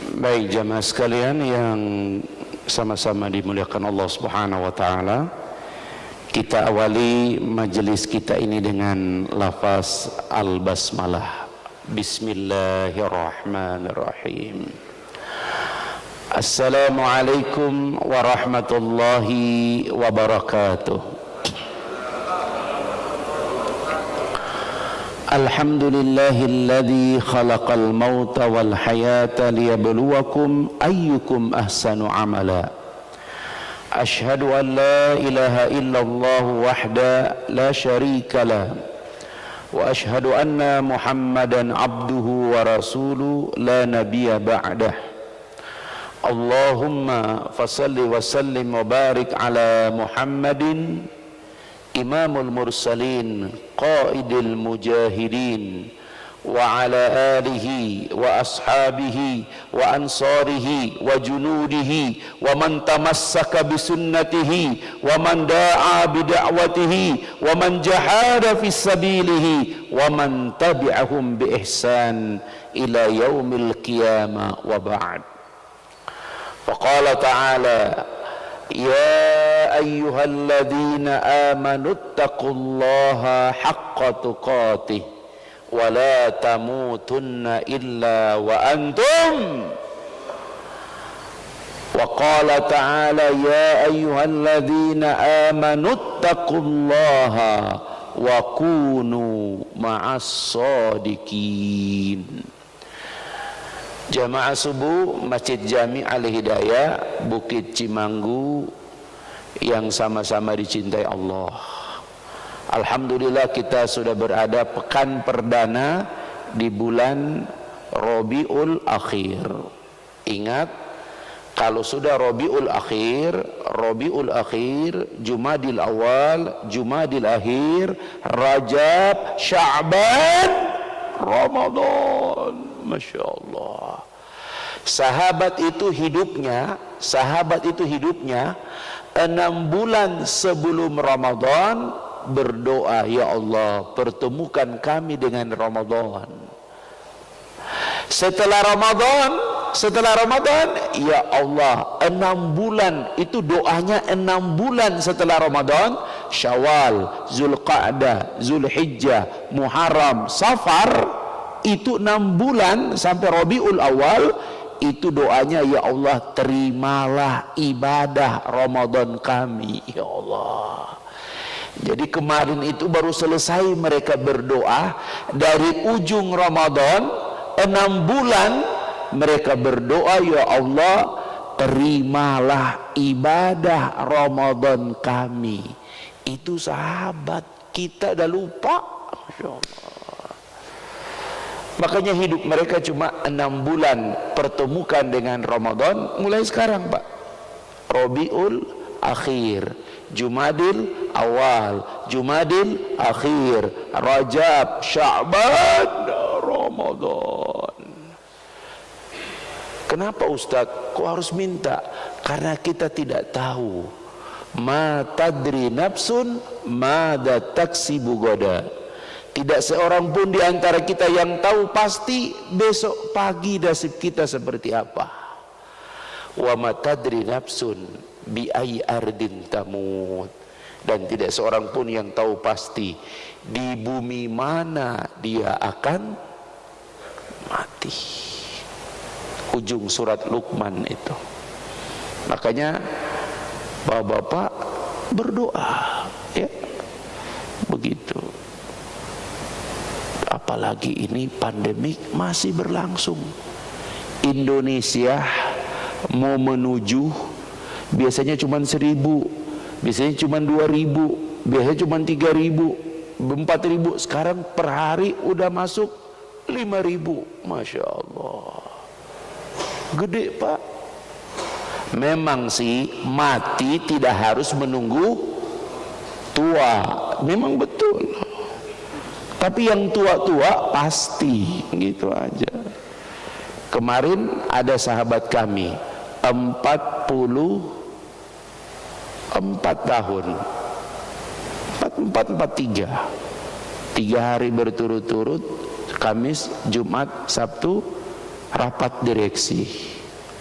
Baik jamaah sekalian yang sama-sama dimuliakan Allah Subhanahu wa taala, kita awali majelis kita ini dengan lafaz al-basmalah. Bismillahirrahmanirrahim. Assalamualaikum warahmatullahi wabarakatuh. Alhamdulillahilladzi khalaqal mauta wal hayata liyabluwakum ayyukum ahsanu amala. Ashhadu an la ilaha illallah wahda la syarika lah. Wa ashhadu anna Muhammadan abduhu wa rasuluhu la nabiyya ba'dah. Allahumma fasalli wa sallim wa barik ala Muhammadin Imamul Mursalin, Qaidil Mujahidin, wa ala alihi wa ashabihi wa ansarihi wa junudihi wa man tamassaka bisunnatihi wa man da'a bida'watihi wa man jahada fi sabilihi wa man tabi'ahum bi ihsan ila yaumil qiyamah wa ba'd. Faqala ta'ala Ya ayyuhalladzina amanu taqullaha haqqa tuqatih wa la tamutunna illa wa antum. Wa qala ta'ala ya ayyuhalladzina amanu taqullaha wa kunu ma'as shadiqin. Jamaah subuh Masjid Jami Al-Hidayah Bukit Cimanggu yang sama-sama dicintai Allah. Alhamdulillah kita sudah berada pekan perdana di bulan Rabiul Akhir. Ingat, kalau sudah Rabiul Akhir, Jumadil Awal, Jumadil Akhir, Rajab, Sya'ban, Ramadan. Masya Allah. Sahabat itu hidupnya 6 bulan sebelum Ramadan berdoa, ya Allah pertemukan kami dengan Ramadan. Setelah Ramadan, ya Allah 6 bulan itu doanya 6 bulan setelah Ramadan, Syawal, Zulqa'dah, Zulhijjah, Muharram, Safar, itu 6 bulan sampai Rabiul Awal itu doanya, ya Allah terimalah ibadah Ramadan kami, ya Allah. Jadi kemarin itu baru selesai mereka berdoa dari ujung Ramadan 6 bulan mereka berdoa, ya Allah terimalah ibadah Ramadan kami. Itu sahabat kita dah lupa, Masya Allah. Makanya hidup mereka cuma 6 bulan pertemukan dengan Ramadan mulai sekarang, Pak. Rabiul Akhir, Jumadil Awal, Jumadil Akhir, Rajab, Sya'ban, Ramadan. Kenapa Ustaz kok harus minta? Karena kita tidak tahu. Ma tadri nafsun mada taksibu goda. Tidak seorang pun di antara kita yang tahu pasti besok pagi nasib kita seperti apa. Wa ma tadri nafsun bi ayyi ardin tamut. Dan tidak seorang pun yang tahu pasti di bumi mana dia akan mati. Ujung surat Luqman itu. Makanya bapak-bapak berdoa, ya. Begitu. Apalagi ini pandemik masih berlangsung. Indonesia mau menuju biasanya cuma 1.000, biasanya cuma 2.000, biasanya cuma 3.000, 4.000. Sekarang per hari udah masuk 5.000. Masya Allah, gede Pak. Memang sih mati tidak harus menunggu tua, memang betul. Tapi yang tua-tua pasti gitu aja. Kemarin ada sahabat kami 44 tahun, 43, 3 hari berturut-turut, Kamis, Jumat, Sabtu, rapat direksi,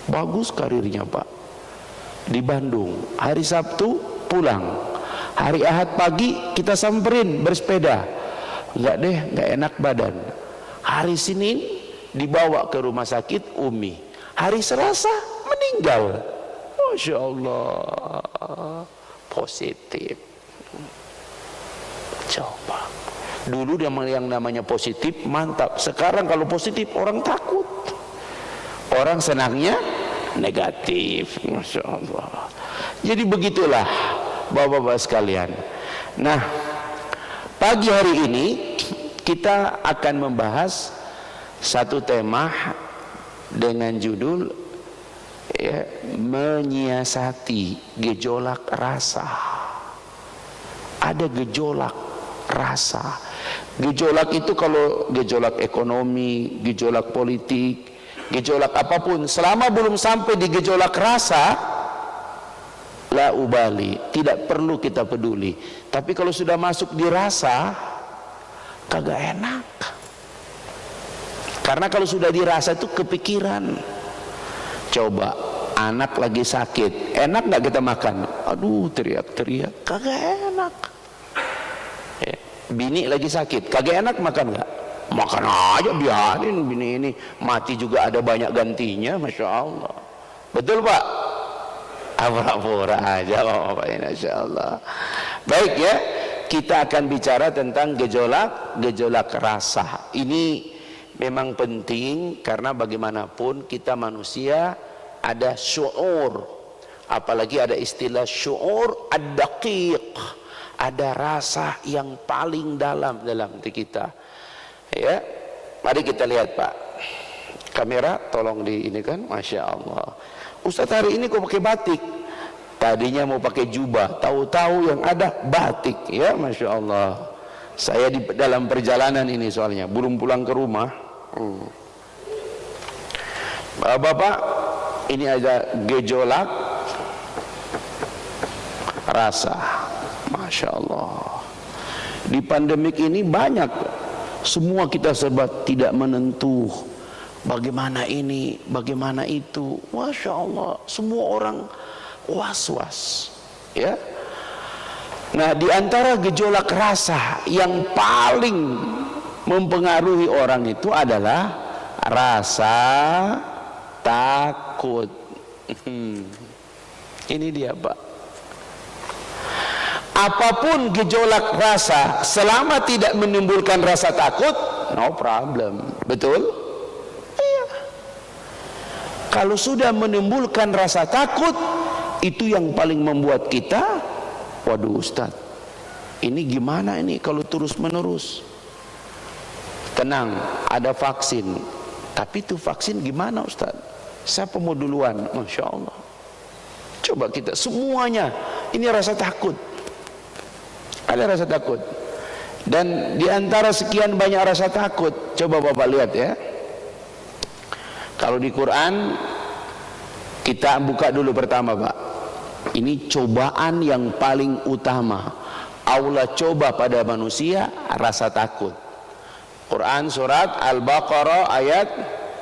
bagus karirnya Pak, di Bandung. Hari Sabtu pulang, hari Ahad pagi kita samperin bersepeda, enggak deh, enggak enak badan. Hari Senin dibawa ke rumah sakit Umi, hari Selasa meninggal. Masya Allah, positif. Coba dulu yang namanya positif mantap, sekarang kalau positif orang takut, orang senangnya negatif. Masya Allah. Jadi begitulah bapak-bapak sekalian. Nah, pagi hari ini kita akan membahas satu tema dengan judul ya, menyiasati gejolak rasa. Ada gejolak rasa. Gejolak itu kalau gejolak ekonomi, gejolak politik, gejolak apapun, selama belum sampai di gejolak rasa, la ubali, tidak perlu kita peduli. Tapi kalau sudah masuk di rasa, kagak enak. Karena kalau sudah dirasa itu kepikiran. Coba anak lagi sakit, enak nggak kita makan? Aduh, teriak-teriak, kagak enak. Ya. Bini lagi sakit, kagak enak makan nggak? Makan aja, biarin bini ini mati juga ada banyak gantinya. Masya Allah. Betul Pak? Pura-pura aja Pak, Masya Allah. Baik ya, kita akan bicara tentang gejolak rasa. Ini memang penting karena bagaimanapun kita manusia ada syuur, apalagi ada istilah syuur ad-daqiq, ada rasa yang paling dalam hati kita. Ya, mari kita lihat Pak. Kamera tolong di ini kan, Masya Allah. Ustaz hari ini kok pakai batik? Tadinya mau pakai jubah, tahu-tahu yang ada batik. Ya, Masya Allah. Saya di dalam perjalanan ini soalnya, belum pulang ke rumah. Bapak, ini ada gejolak rasa. Masya Allah. Di pandemik ini banyak, semua kita serba tidak menentu. Bagaimana ini, bagaimana itu. Masya Allah, semua orang was-was. Ya. Nah, di antara gejolak rasa yang paling mempengaruhi orang itu adalah rasa takut. Ini dia Pak. Apapun gejolak rasa, selama tidak menimbulkan rasa takut, no problem. Betul? Iya. Kalau sudah menimbulkan rasa takut, itu yang paling membuat kita, waduh Ustaz, ini gimana ini kalau terus menerus? Tenang, ada vaksin. Tapi itu vaksin gimana Ustaz? Siapa mau duluan? Masya Allah. Coba kita semuanya, ini rasa takut. Ada rasa takut. Dan di antara sekian banyak rasa takut, coba Bapak lihat ya. Kalau di Quran, kita buka dulu pertama Pak. Ini cobaan yang paling utama. Allah coba pada manusia rasa takut. Quran surat Al-Baqarah ayat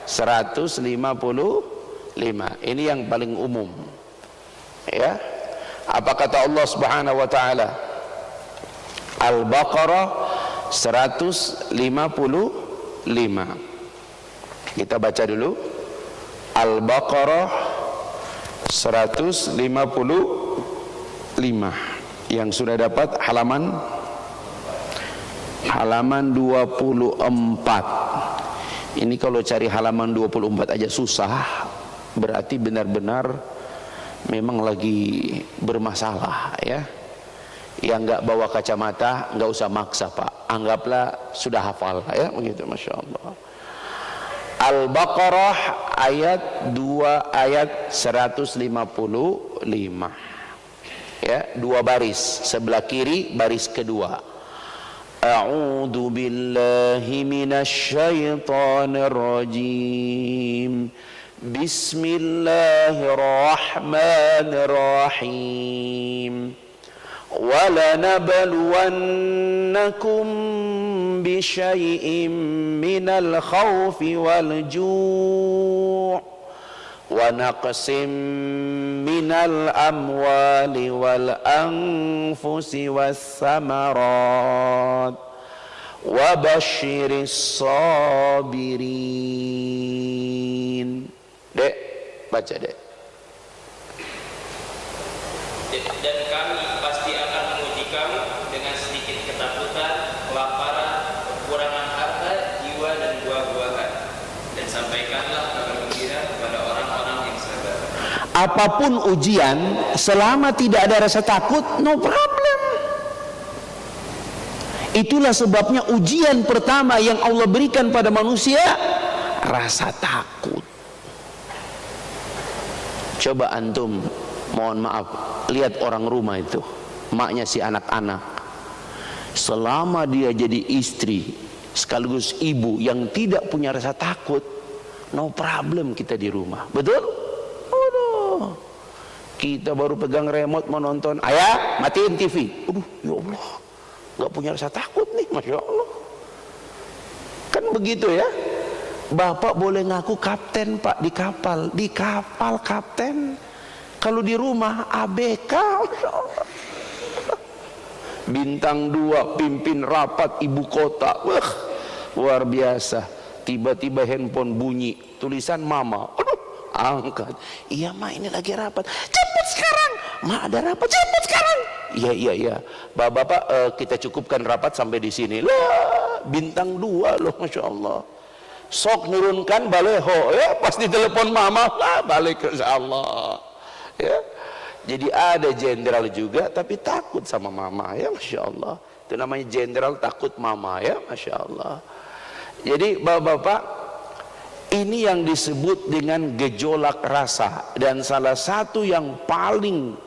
155. Ini yang paling umum. Ya. Apa kata Allah Subhanahu wa taala? Al-Baqarah 155. Kita baca dulu. Al-Baqarah 155. Yang sudah dapat halaman 24. Ini kalau cari halaman 24 aja susah, berarti benar-benar memang lagi bermasalah ya. Yang nggak bawa kacamata nggak usah maksa Pak, anggaplah sudah hafal ya, begitu. Masya Allah. Al-Baqarah ayat 2 ayat 155. Ya, dua baris, sebelah kiri baris kedua. A'udzu billahi minasy syaithanir rajim. Bismillahirrahmanirrahim. وَلَنَبْلُوَنَّكُمْ بشيء من الخوف والجوع ونقص من الأموال والأنفس والثمرات وبشر الصابرين. Dek, baca dek. Dan kami pasti akan menguji kamu dengan sedikit ketakutan, kelaparan, kekurangan harta, jiwa dan buah-buahan. Dan sampaikanlah kabar gembira kepada orang-orang yang sabar. Apapun ujian, selama tidak ada rasa takut, no problem. Itulah sebabnya ujian pertama yang Allah berikan pada manusia, rasa takut. Coba antum, mohon maaf, lihat orang rumah itu, maknya si anak-anak, selama dia jadi istri sekaligus ibu yang tidak punya rasa takut, no problem kita di rumah, betul? Aduh, kita baru pegang remote mau nonton, ayah matiin TV, aduh ya Allah, nggak punya rasa takut nih, masya Allah. Kan begitu ya. Bapak boleh ngaku kapten pak di kapal kapten. Kalau di rumah ABK, masya Allah. Bintang 2 pimpin rapat ibu kota, wah luar biasa. Tiba-tiba handphone bunyi, tulisan mama, aduh angkat. Iya ma, ini lagi rapat, cepet sekarang. Ma ada rapat, cepet sekarang. Iya. Bapak, kita cukupkan rapat sampai di sini. Lah, bintang 2 loh, masya Allah. Sok nurunkan baleho, ya pas ditelepon mama, lah balik ke Allah. Ya, jadi ada jenderal juga, tapi takut sama mama, ya masya Allah. Itu namanya jenderal takut mama, ya masya Allah. Jadi bapak-bapak, ini yang disebut dengan gejolak rasa, dan salah satu yang paling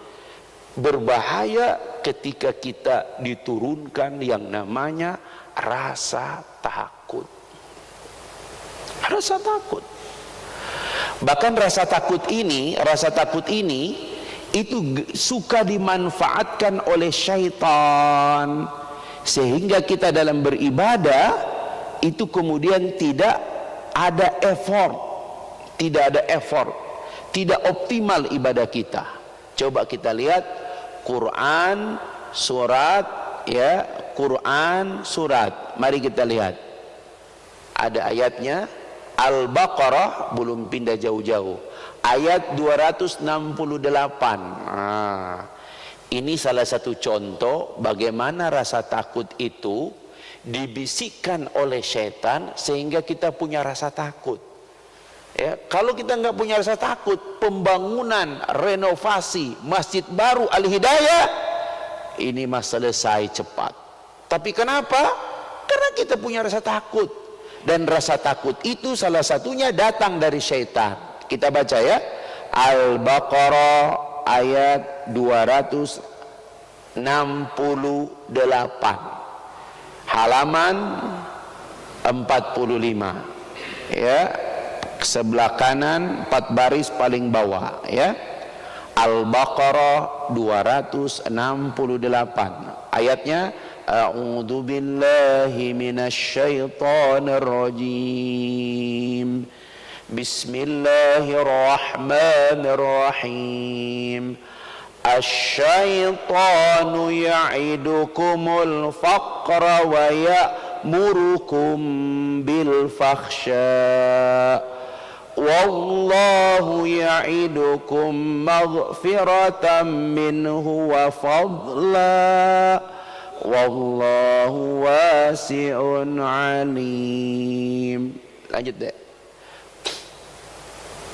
berbahaya ketika kita diturunkan yang namanya rasa takut. Rasa takut. Bahkan rasa takut ini itu suka dimanfaatkan oleh syaitan, sehingga kita dalam beribadah itu kemudian tidak ada effort, tidak optimal ibadah kita. Coba kita lihat Quran surat, ya, Quran surat. Mari kita lihat. Ada ayatnya. Al-Baqarah, belum pindah jauh-jauh, ayat 268. Ini salah satu contoh bagaimana rasa takut itu dibisikkan oleh setan sehingga kita punya rasa takut. Ya, kalau kita nggak punya rasa takut, pembangunan renovasi masjid baru Al-Hidayah ini mah selesai cepat. Tapi kenapa? Karena kita punya rasa takut. Dan rasa takut itu salah satunya datang dari syaitan. Kita baca ya, Al-Baqarah ayat 268, halaman 45, ya, sebelah kanan 4 baris paling bawah, ya. Al-Baqarah 268, ayatnya A'udzu billahi minasy syaithanir rajim. Bismillahirrahmanirrahim. Asy-syaitanu ya'idukumul faqra wa ya'murukum bil fakhsya. Wallahu ya'idukum maghfiratan minhu wa fadla. Wallahu wasi'un alim. Lanjut deh.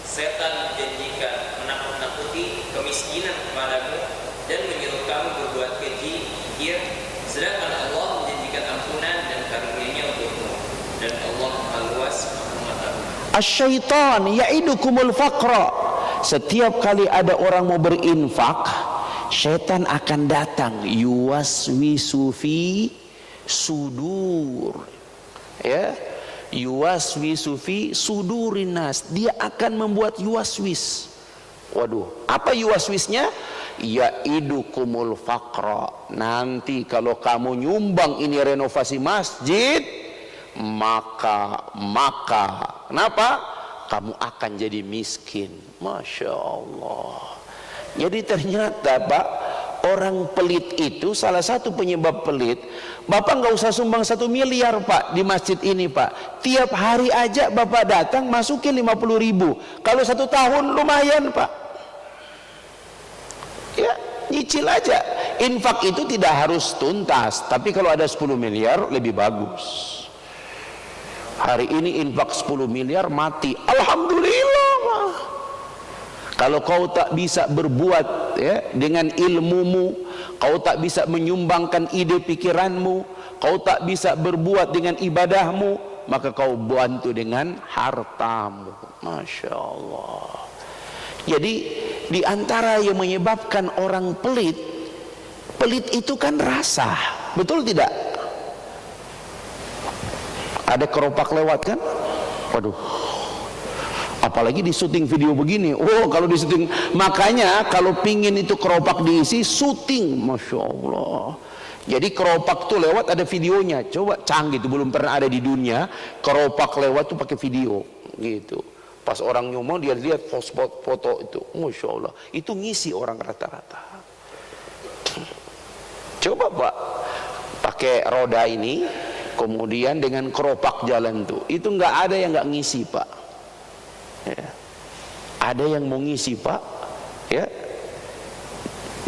Setan menjanjikan menakut-nakuti kemiskinan kepadamu dan menyuruh kamu berbuat keji, kikir, sedangkan Allah menjanjikan ampunan dan karunia-Nya untukmu, dan Allah Maha Luas Maha Mengetahui. Asy-syaitan ya'idukumul faqra. Setiap kali ada orang mau berinfak, syaitan akan datang, yuwaswisu fi sudur, ya, yuwaswisu fi sudurin nas. Dia akan membuat yuwaswis. Waduh, apa yuwaswisnya? Ya'idukumul faqra. Nanti kalau kamu nyumbang ini renovasi masjid, maka kenapa? Kamu akan jadi miskin. Masya Allah. Jadi ternyata Pak, orang pelit itu salah satu penyebab pelit. Bapak nggak usah sumbang 1 miliar Pak di masjid ini Pak. Tiap hari aja Bapak datang masukin 50.000. Kalau 1 tahun lumayan Pak. Ya, nyicil aja. Infak itu tidak harus tuntas, tapi kalau ada 10 miliar lebih bagus. Hari ini infak 10 miliar mati, alhamdulillah. Kalau kau tak bisa berbuat ya, dengan ilmumu, kau tak bisa menyumbangkan ide pikiranmu, kau tak bisa berbuat dengan ibadahmu, maka kau bantu dengan hartamu. Masya Allah. Jadi di antara yang menyebabkan orang pelit itu kan rasa, betul tidak? Ada keropak lewat kan? Waduh, apalagi di syuting video begini. Oh, kalau di syuting, makanya kalau pingin itu keropak diisi, syuting. Masya Allah. Jadi keropak tuh lewat ada videonya. Coba, canggih itu, belum pernah ada di dunia keropak lewat tuh pakai video gitu. Pas orang nyomong dia lihat foto itu. Masya Allah, itu ngisi orang rata-rata. Coba Pak, pakai roda ini, kemudian dengan keropak jalan tuh, itu nggak ada yang nggak ngisi Pak. Ya. Ada yang mau ngisi Pak, ya,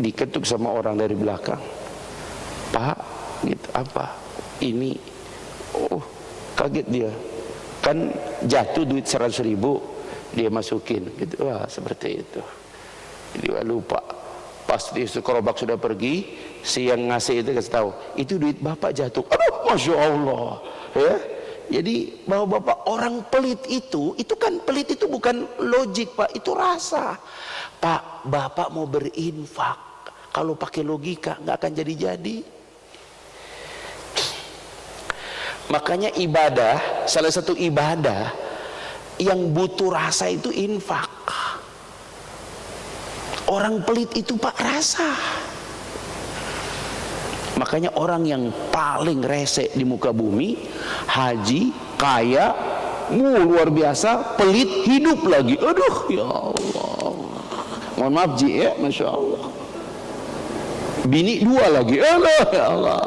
diketuk sama orang dari belakang. Pak, gitu apa? Ini, oh, kaget dia, kan jatuh duit 100.000, dia masukin, gitu. Wah, seperti itu. Dia lupa. Pas di kerobak sudah pergi, si yang ngasih itu kasih tahu, itu duit bapak jatuh. Aduh, Masya Allah. Ya, jadi bahwa bapak orang pelit itu kan pelit itu bukan logik Pak, itu rasa. Pak, bapak mau berinfak, kalau pakai logika nggak akan jadi-jadi. Makanya ibadah, salah satu ibadah yang butuh rasa itu infak. Orang pelit itu Pak rasa. Makanya orang yang paling rese di muka bumi, haji, kaya, luar biasa, pelit, hidup lagi. Aduh, ya Allah. Mohon maaf Ji ya, Masya Allah. Bini 2 lagi. Allah, ya Allah.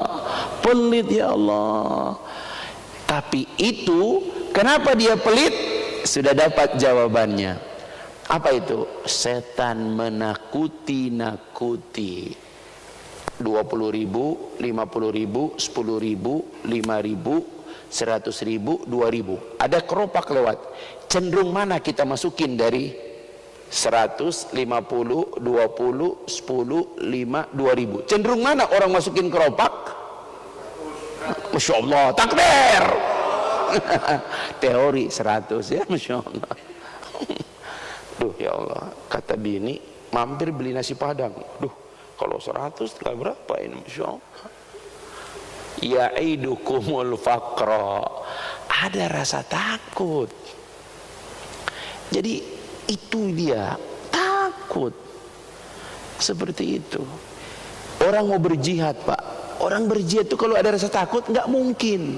Pelit ya Allah. Tapi itu, kenapa dia pelit? Sudah dapat jawabannya. Apa itu? Setan menakuti-nakuti. 20.000, 50.000, 10.000, 5.000, 100.000, 2.000. Ada keropak lewat. Cenderung mana kita masukin dari 100, 50, 20, 10, 5, 2.000? Cenderung mana orang masukin keropak? Masya Allah, takbir. Teori 100 ya, Masya Allah. Duh ya Allah, kata bini, mampir beli nasi padang. Duh, kalau 100 nggak berapa ini, Masya Allah. Ya'idukumul faqra. Ada rasa takut. Jadi itu dia, takut. Seperti itu. Orang mau berjihad Pak, orang berjihad itu kalau ada rasa takut nggak mungkin.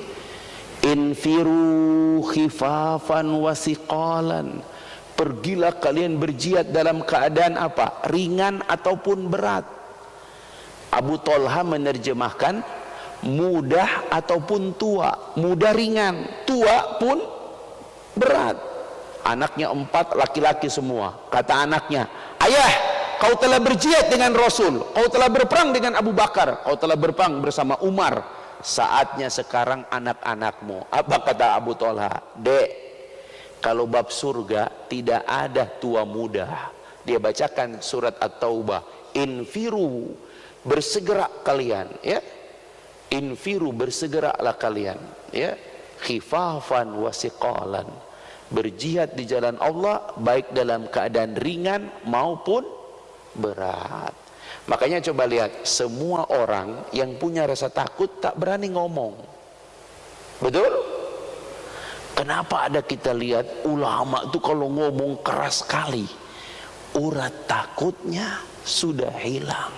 Infiru khifafan wasiqalan. Pergilah kalian berjihad dalam keadaan apa? Ringan ataupun berat. Abu Tolha menerjemahkan mudah ataupun tua. Mudah ringan, tua pun berat. Anaknya 4 laki-laki semua. Kata anaknya, ayah, kau telah berjihad dengan Rasul, kau telah berperang dengan Abu Bakar, kau telah berperang bersama Umar. Saatnya sekarang anak-anakmu. Apa kata Abu Tolha? Dek, kalau bab surga tidak ada tua muda. Dia bacakan surat At-Taubah. Infiru, bersegera kalian, ya. Infiru, bersegeralah kalian, ya. Khifafan wasiqalan. Berjihad di jalan Allah baik dalam keadaan ringan maupun berat. Makanya coba lihat, semua orang yang punya rasa takut tak berani ngomong. Betul? Kenapa ada kita lihat ulama itu kalau ngomong keras sekali, urat takutnya sudah hilang.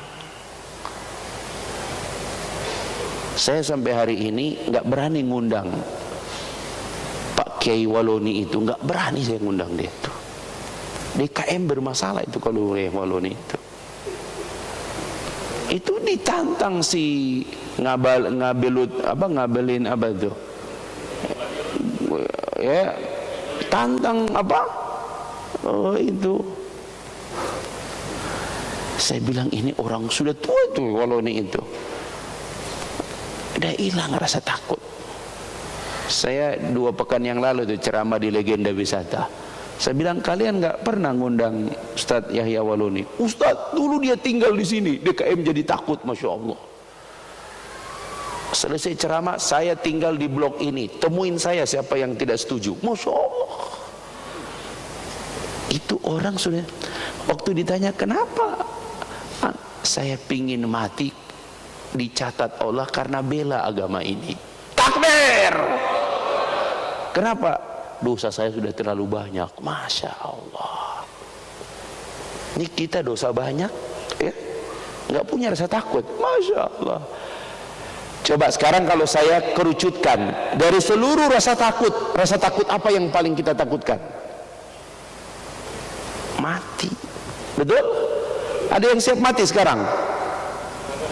Saya sampai hari ini nggak berani ngundang Kiai Waloni itu nggak berani saya ngundang dia tuh. DKM bermasalah itu kalau Waloni itu. Itu ditantang si ngabelin apa tuh? Ya, tantang apa? Oh itu. Saya bilang ini orang sudah tua tuh Waloni itu. Udah hilang rasa takut. Saya 2 pekan yang lalu tuh ceramah di Legenda Wisata. Saya bilang kalian nggak pernah ngundang Ustadz Yahya Waloni. Ustadz dulu dia tinggal di sini, DKM jadi takut, masya Allah. Selesai ceramah, saya tinggal di blok ini. Temuin saya siapa yang tidak setuju, masya Allah. Itu orang sudah. Waktu ditanya kenapa, saya pingin mati, dicatat Allah karena bela agama ini. Takbir. Kenapa? Dosa saya sudah terlalu banyak. Masya Allah. Ini kita dosa banyak, ya, nggak punya rasa takut. Masya Allah. Coba sekarang kalau saya kerucutkan dari seluruh rasa takut apa yang paling kita takutkan? Mati. Betul? Ada yang siap mati sekarang?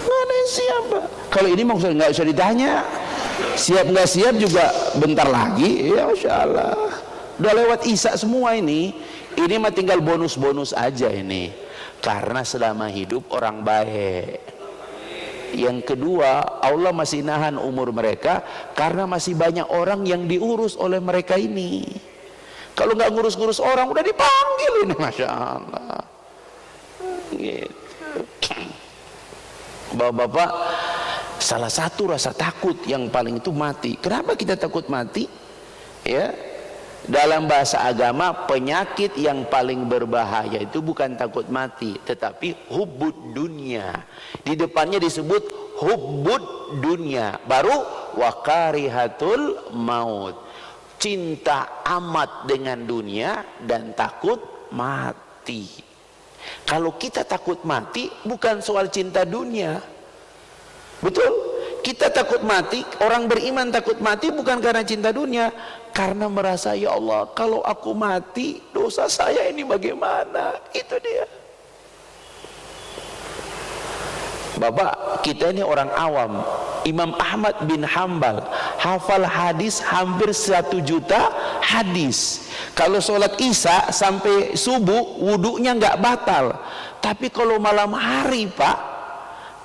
Nggak ada yang siap. Kalau ini maksudnya nggak usah ditanya. Siap nggak siap juga bentar lagi, ya Masya Allah. Udah lewat Isya semua ini mah tinggal bonus-bonus aja ini. Karena selama hidup orang baik. Yang kedua, Allah masih nahan umur mereka karena masih banyak orang yang diurus oleh mereka ini. Kalau nggak ngurus-ngurus orang udah dipanggil ini, Masya Allah. Gitu. Bapak-bapak, salah satu rasa takut yang paling itu mati. Kenapa kita takut mati? Ya, dalam bahasa agama penyakit yang paling berbahaya itu bukan takut mati, tetapi hubbud dunya. Di depannya disebut hubbud dunya, baru wakarihatul maut. Cinta amat dengan dunia dan takut mati. Kalau kita takut mati bukan soal cinta dunia. Betul? Kita takut mati, orang beriman takut mati bukan karena cinta dunia, karena merasa ya Allah, kalau aku mati dosa saya ini bagaimana? Itu dia. Bapak, kita ini orang awam. Imam Ahmad bin Hambal hafal hadis hampir 1 juta hadis. Kalau sholat Isya sampai subuh wudunya nggak batal. Tapi kalau malam hari Pak,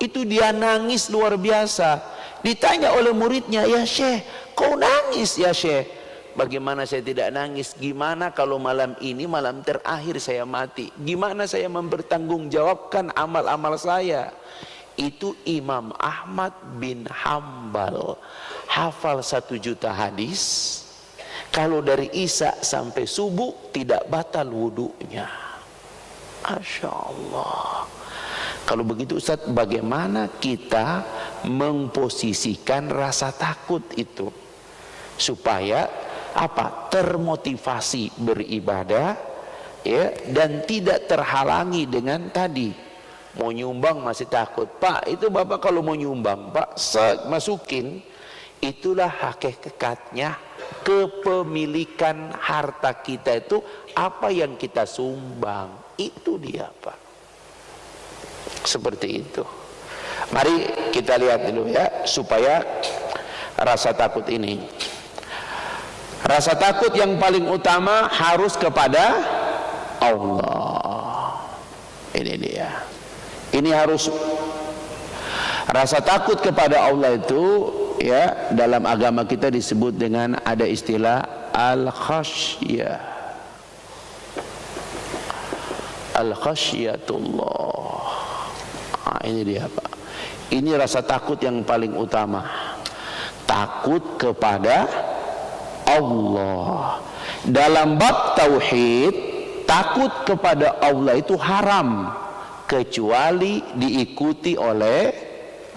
itu dia nangis luar biasa. Ditanya oleh muridnya, ya Syekh, kau nangis ya Syekh? Bagaimana saya tidak nangis? Gimana kalau malam ini malam terakhir saya mati? Gimana saya mempertanggungjawabkan amal-amal saya? Itu Imam Ahmad bin Hambal hafal 1 juta hadis. Kalau dari Isya sampai subuh tidak batal wudunya. Masya Allah. Kalau begitu Ustaz, bagaimana kita memposisikan rasa takut itu supaya apa? Termotivasi beribadah, ya, dan tidak terhalangi dengan tadi. Mau nyumbang masih takut. Pak, itu Bapak kalau mau nyumbang, Pak, masukin. Itulah hakikatnya kepemilikan harta kita itu apa yang kita sumbang. Itu dia Pak. Seperti itu. Mari kita lihat dulu ya, supaya rasa takut ini. Rasa takut yang paling utama harus kepada Allah. Ini dia. Ini harus, rasa takut kepada Allah itu ya, dalam agama kita disebut dengan ada istilah al-khasyah. Al-khasyatullah. Nah, ini dia Pak. Ini rasa takut yang paling utama. Takut kepada Allah. Dalam bab tauhid, takut kepada Allah itu haram kecuali diikuti oleh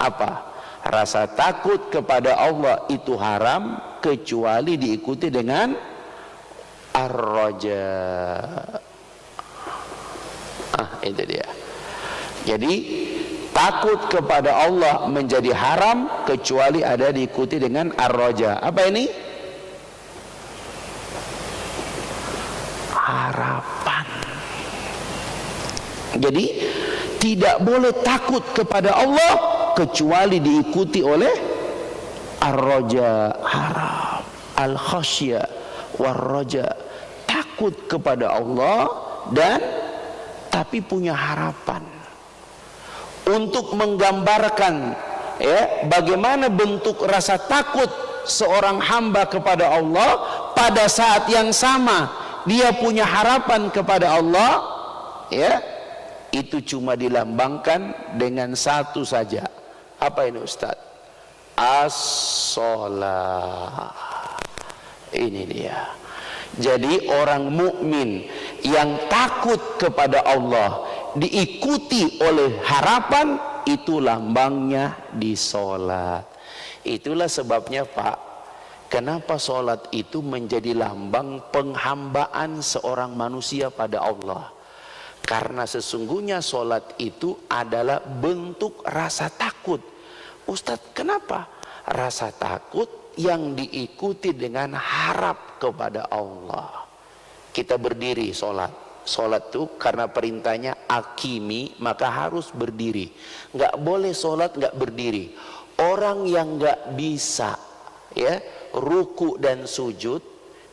apa? Rasa takut kepada Allah itu haram kecuali diikuti dengan ar-raja. Itu dia. Jadi takut kepada Allah menjadi haram kecuali ada diikuti dengan ar-raja. Apa ini? Jadi tidak boleh takut kepada Allah kecuali diikuti oleh ar-raja, harap, al-khasya war-raja, takut kepada Allah dan tapi punya harapan. Untuk menggambarkan bagaimana bentuk rasa takut seorang hamba kepada Allah, pada saat yang sama dia punya harapan kepada Allah, itu cuma dilambangkan dengan satu saja. Apa ini Ustaz? As-shalah. Ini dia. Jadi orang mukmin yang takut kepada Allah diikuti oleh harapan, itu lambangnya di sholat. Itulah sebabnya Pak, kenapa sholat itu menjadi lambang penghambaan seorang manusia pada Allah. Karena sesungguhnya sholat itu adalah bentuk rasa takut. Ustadz, kenapa? Rasa takut yang diikuti dengan harap kepada Allah. Kita berdiri sholat. Sholat itu karena perintahnya akimi, maka harus berdiri. Nggak boleh sholat nggak berdiri. Orang yang nggak bisa ruku dan sujud,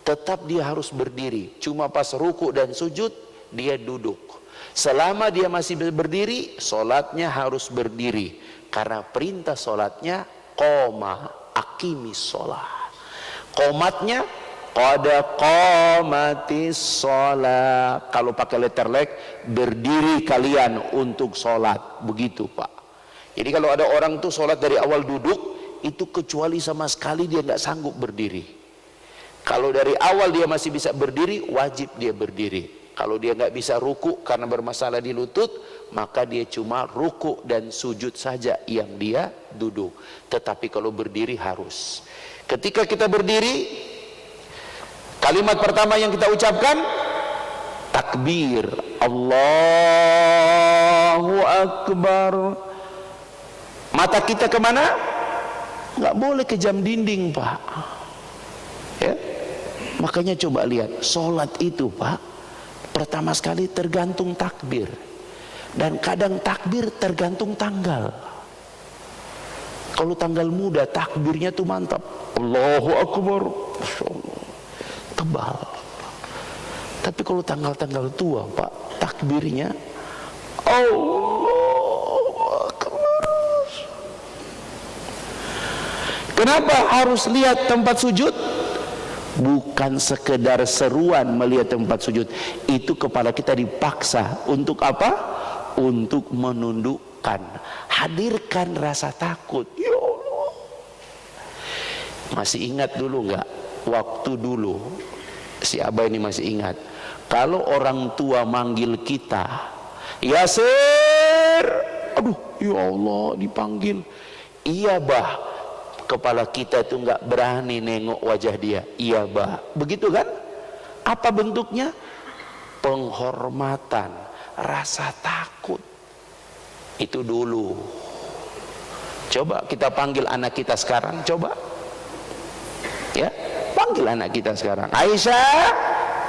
tetap dia harus berdiri. Cuma pas ruku dan sujud dia duduk. Selama dia masih berdiri, sholatnya harus berdiri. Karena perintah sholatnya qoma, akimi sholat. Qomatnya qad qomatis sholat. Kalau pakai letter lek, berdiri kalian untuk sholat. Begitu Pak. Jadi kalau ada orang tuh sholat dari awal duduk, itu kecuali sama sekali dia nggak sanggup berdiri. Kalau dari awal dia masih bisa berdiri, wajib dia berdiri. Kalau dia nggak bisa ruku karena bermasalah di lutut, maka dia cuma ruku dan sujud saja yang dia duduk. Tetapi kalau berdiri harus. Ketika kita berdiri, kalimat pertama yang kita ucapkan takbir, Allahu Akbar. Mata kita kemana? Nggak boleh ke jam dinding Pak. Makanya coba lihat, sholat itu Pak, pertama sekali tergantung takbir. Dan kadang takbir tergantung tanggal. Kalau tanggal muda takbirnya tuh mantap, Allahu Akbar, Masya Allah, tebal. Tapi kalau tanggal-tanggal tua Pak, takbirnya Allahu Akbar. Kenapa harus lihat tempat sujud? Bukan sekedar seruan melihat tempat sujud, itu kepala kita dipaksa untuk apa? Untuk menundukkan, hadirkan rasa takut. Ya Allah, masih ingat dulu nggak? Waktu dulu si Abah ini masih ingat, kalau orang tua manggil kita, Yasir, aduh ya Allah dipanggil, iya Bah, kepala kita itu nggak berani nengok wajah dia. Iya Bah, begitu kan? Apa bentuknya? Penghormatan, rasa takut. Itu dulu. Coba kita panggil anak kita sekarang, coba panggil anak kita sekarang, Aisyah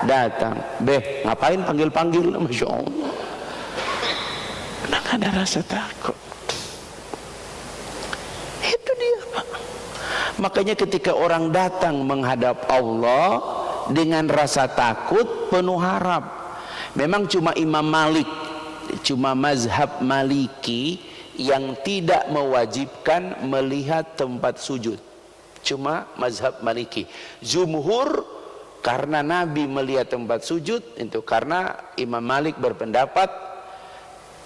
datang, Beh ngapain panggil-panggil? Masya Allah, nggak ada rasa takut. Itu dia Pak. Makanya ketika orang datang menghadap Allah dengan rasa takut, penuh harap. Memang cuma Imam Malik, cuma mazhab Maliki yang tidak mewajibkan melihat tempat sujud. Cuma mazhab Maliki. Jumhur karena Nabi melihat tempat sujud, itu karena Imam Malik berpendapat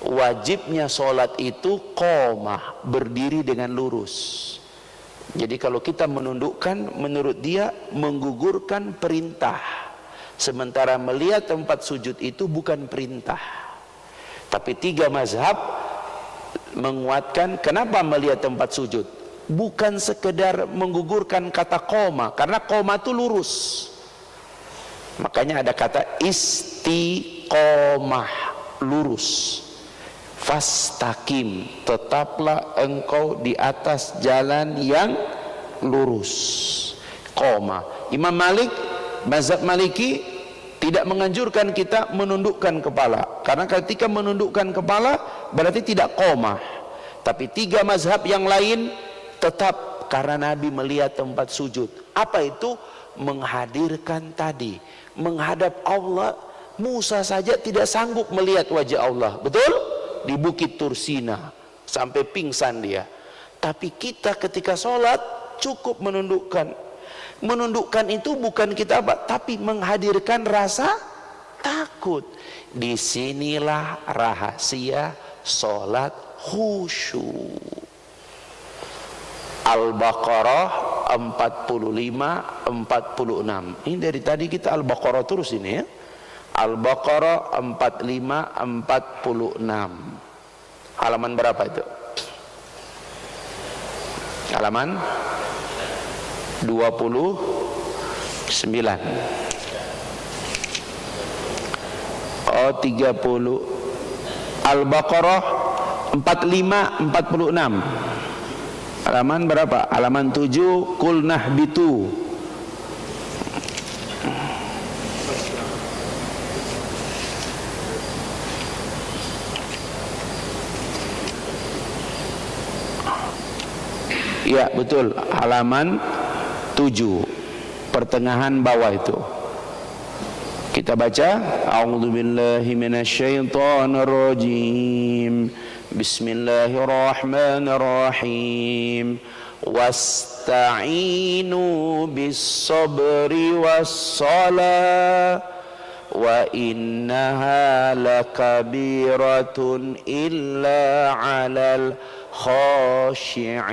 wajibnya sholat itu qomah, berdiri dengan lurus. Jadi kalau kita menundukkan, menurut dia menggugurkan perintah. Sementara melihat tempat sujud itu bukan perintah. Tapi tiga mazhab menguatkan kenapa melihat tempat sujud. Bukan sekedar menggugurkan kata koma, karena koma itu lurus. Makanya ada kata istiqomah, lurus. Fastaqim, tetaplah engkau di atas jalan yang lurus. Koma. Imam Malik, mazhab Maliki Tidak menganjurkan kita menundukkan kepala, karena ketika menundukkan kepala berarti tidak qomah. Tapi 3 mazhab yang lain tetap, karena Nabi melihat tempat sujud. Apa itu? Menghadirkan tadi, menghadap Allah. Musa saja tidak sanggup melihat wajah Allah, betul? Di Bukit Tursina sampai pingsan dia. Tapi kita ketika sholat cukup menundukkan. Menundukkan itu bukan kita apa, tapi menghadirkan rasa takut. Disinilah rahasia sholat khusyuk. Al-Baqarah 45-46. Ini dari tadi kita Al-Baqarah terus ini ya. Al-Baqarah 45-46. Halaman berapa itu? Halaman 29. Oh 30. Al-Baqarah 45-46. Halaman berapa? Halaman 7. Qul nahbitu. Ya betul, halaman 7 pertengahan bawah itu. Kita baca, a'udzubillahi minasyaitonirrajim. Bismillahirrahmanirrahim. Wasta'inu bis-sabri was-salah wa innaha lakabiratun illa 'alal khashi'in.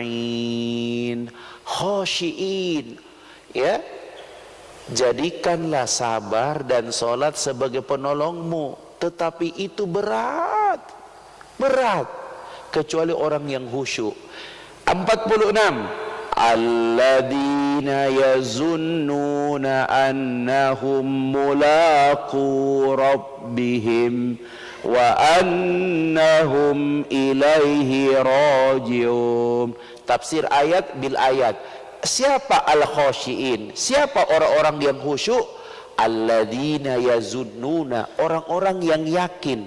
Khashi'in, ya, jadikanlah sabar dan sholat sebagai penolongmu. Tetapi itu berat, kecuali orang yang khusyuk. 46. Alladzina yazunnuna annahum mulaqu rabbihim wa annahum ilaihi rajiun. Tafsir ayat bil ayat. Siapa al-khasyiin? Siapa orang-orang yang khusyuk? Alladzina yazunnuna, orang-orang yang yakin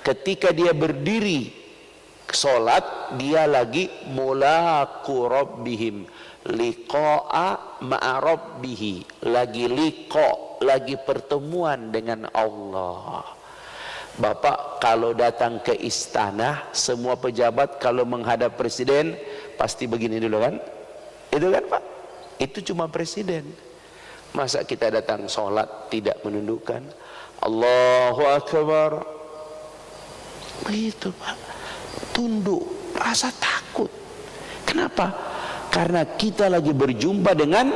ketika dia berdiri salat dia lagi mulaqu rabbihim, liqa'a ma'a rabbihi, lagi liqa, lagi pertemuan dengan Allah. Bapak kalau datang ke istana, semua pejabat kalau menghadap presiden pasti begini dulu kan? Itu kan Pak? Itu cuma presiden. Masa kita datang sholat tidak menundukkan? Allahu Akbar. Begitu Pak. Tunduk, rasa takut. Kenapa? Karena kita lagi berjumpa dengan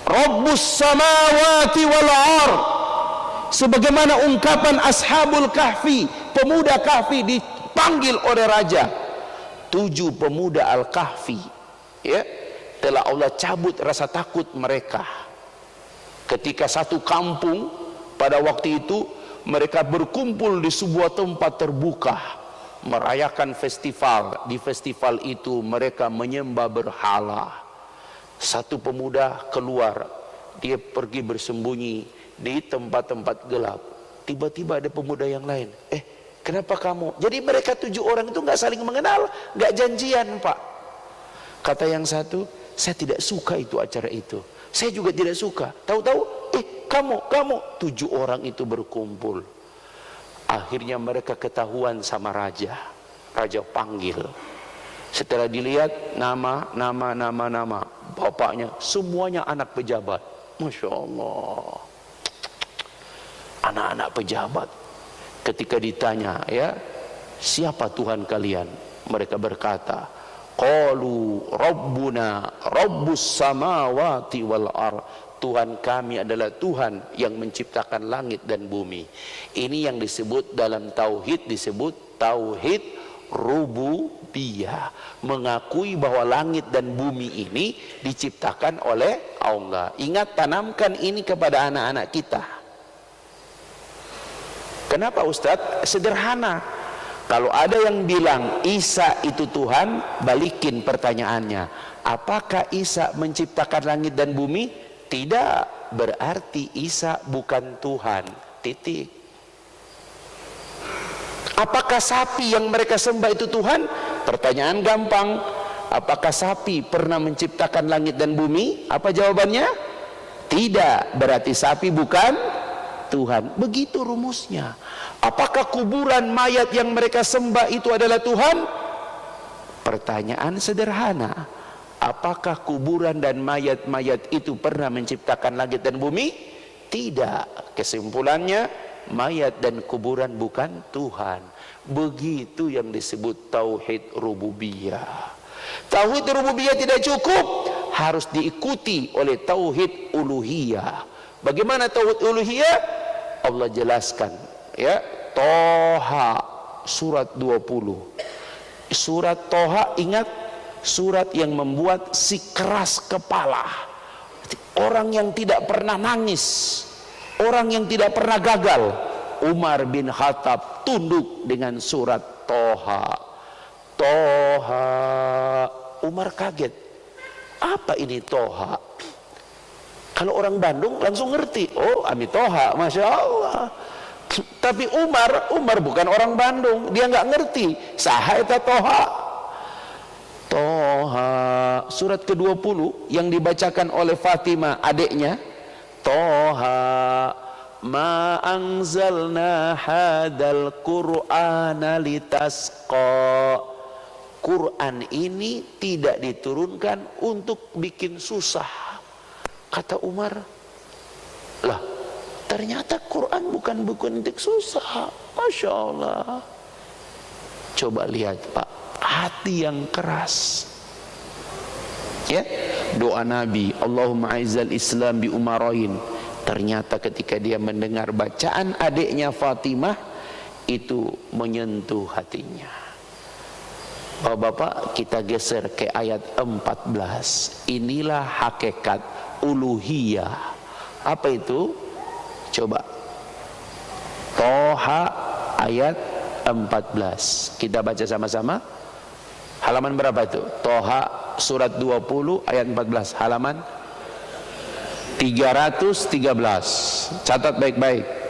Rabbus samawati wal ardh. Sebagaimana ungkapan Ashabul Kahfi, pemuda Kahfi dipanggil oleh raja. 7 pemuda Al-Kahfi, ya, telah Allah cabut rasa takut mereka. Ketika satu kampung pada waktu itu mereka berkumpul di sebuah tempat terbuka merayakan festival. Di festival itu mereka menyembah berhala. Satu pemuda keluar, dia pergi bersembunyi di tempat-tempat gelap. Tiba-tiba ada pemuda yang lain. Kenapa kamu? Jadi mereka 7 orang itu nggak saling mengenal, nggak janjian Pak. Kata yang satu, saya tidak suka itu acara itu. Saya juga tidak suka. Tahu-tahu, kamu 7 orang itu berkumpul. Akhirnya mereka ketahuan sama raja. Raja panggil. Setelah dilihat nama, bapaknya semuanya anak pejabat. Masya Allah. Anak-anak pejabat. Ketika ditanya, ya, siapa Tuhan kalian? Mereka berkata, qalu rabbuna rabbus samawati wal ardh. Tuhan kami adalah Tuhan yang menciptakan langit dan bumi. Ini yang disebut dalam tauhid, disebut tauhid rububiyah. Mengakui bahwa langit dan bumi ini diciptakan oleh Allah. Ingat, tanamkan ini kepada anak-anak kita. Kenapa Ustadz? Sederhana. Kalau ada yang bilang Isa itu Tuhan, balikin pertanyaannya. Apakah Isa menciptakan langit dan bumi? Tidak. berarti Isa bukan Tuhan. Titik. Apakah sapi yang mereka sembah itu Tuhan? Pertanyaan gampang. Apakah sapi pernah menciptakan langit dan bumi? Apa jawabannya? Tidak. Berarti sapi bukan Tuhan. Begitu rumusnya. Apakah kuburan mayat yang mereka sembah itu adalah Tuhan? Pertanyaan sederhana. Apakah kuburan dan mayat-mayat itu pernah menciptakan langit dan bumi? Tidak. Kesimpulannya, mayat dan kuburan bukan Tuhan. Begitu yang disebut tauhid rububiyah. Tauhid rububiyah tidak cukup, harus diikuti oleh tauhid uluhiyah. Bagaimana tauhid uluhiyah? Allah jelaskan, ya, Toha surat 20. Surat Toha, ingat, surat yang membuat si keras kepala, orang yang tidak pernah nangis, orang yang tidak pernah gagal. Umar bin Khattab tunduk dengan surat Toha. Toha. Umar kaget. Apa ini Toha? Kalau orang Bandung langsung ngerti. Oh, Ami Toha, Masya Allah. Tapi Umar bukan orang Bandung. Dia nggak ngerti. Saha eta Toha. Toha. Surat ke-20 yang dibacakan oleh Fatimah adiknya. Toha. Ma anzalna hadal Qur'ana litasqa. Quran ini tidak diturunkan untuk bikin susah. Kata Umar, lah ternyata Quran bukan buku untuk susah. Masya Allah. Coba lihat Pak, hati yang keras. Ya, doa Nabi, Allahumma a'izzal Islam bi umarain. Ternyata ketika dia mendengar bacaan adiknya Fatimah, itu menyentuh hatinya. Bapak, kita geser ke ayat 14. Inilah hakikat uluhiyah. Apa itu? Coba. Toha ayat 14. Kita baca sama-sama. Halaman berapa itu? Toha surat 20 ayat 14. Halaman 313. Catat baik-baik.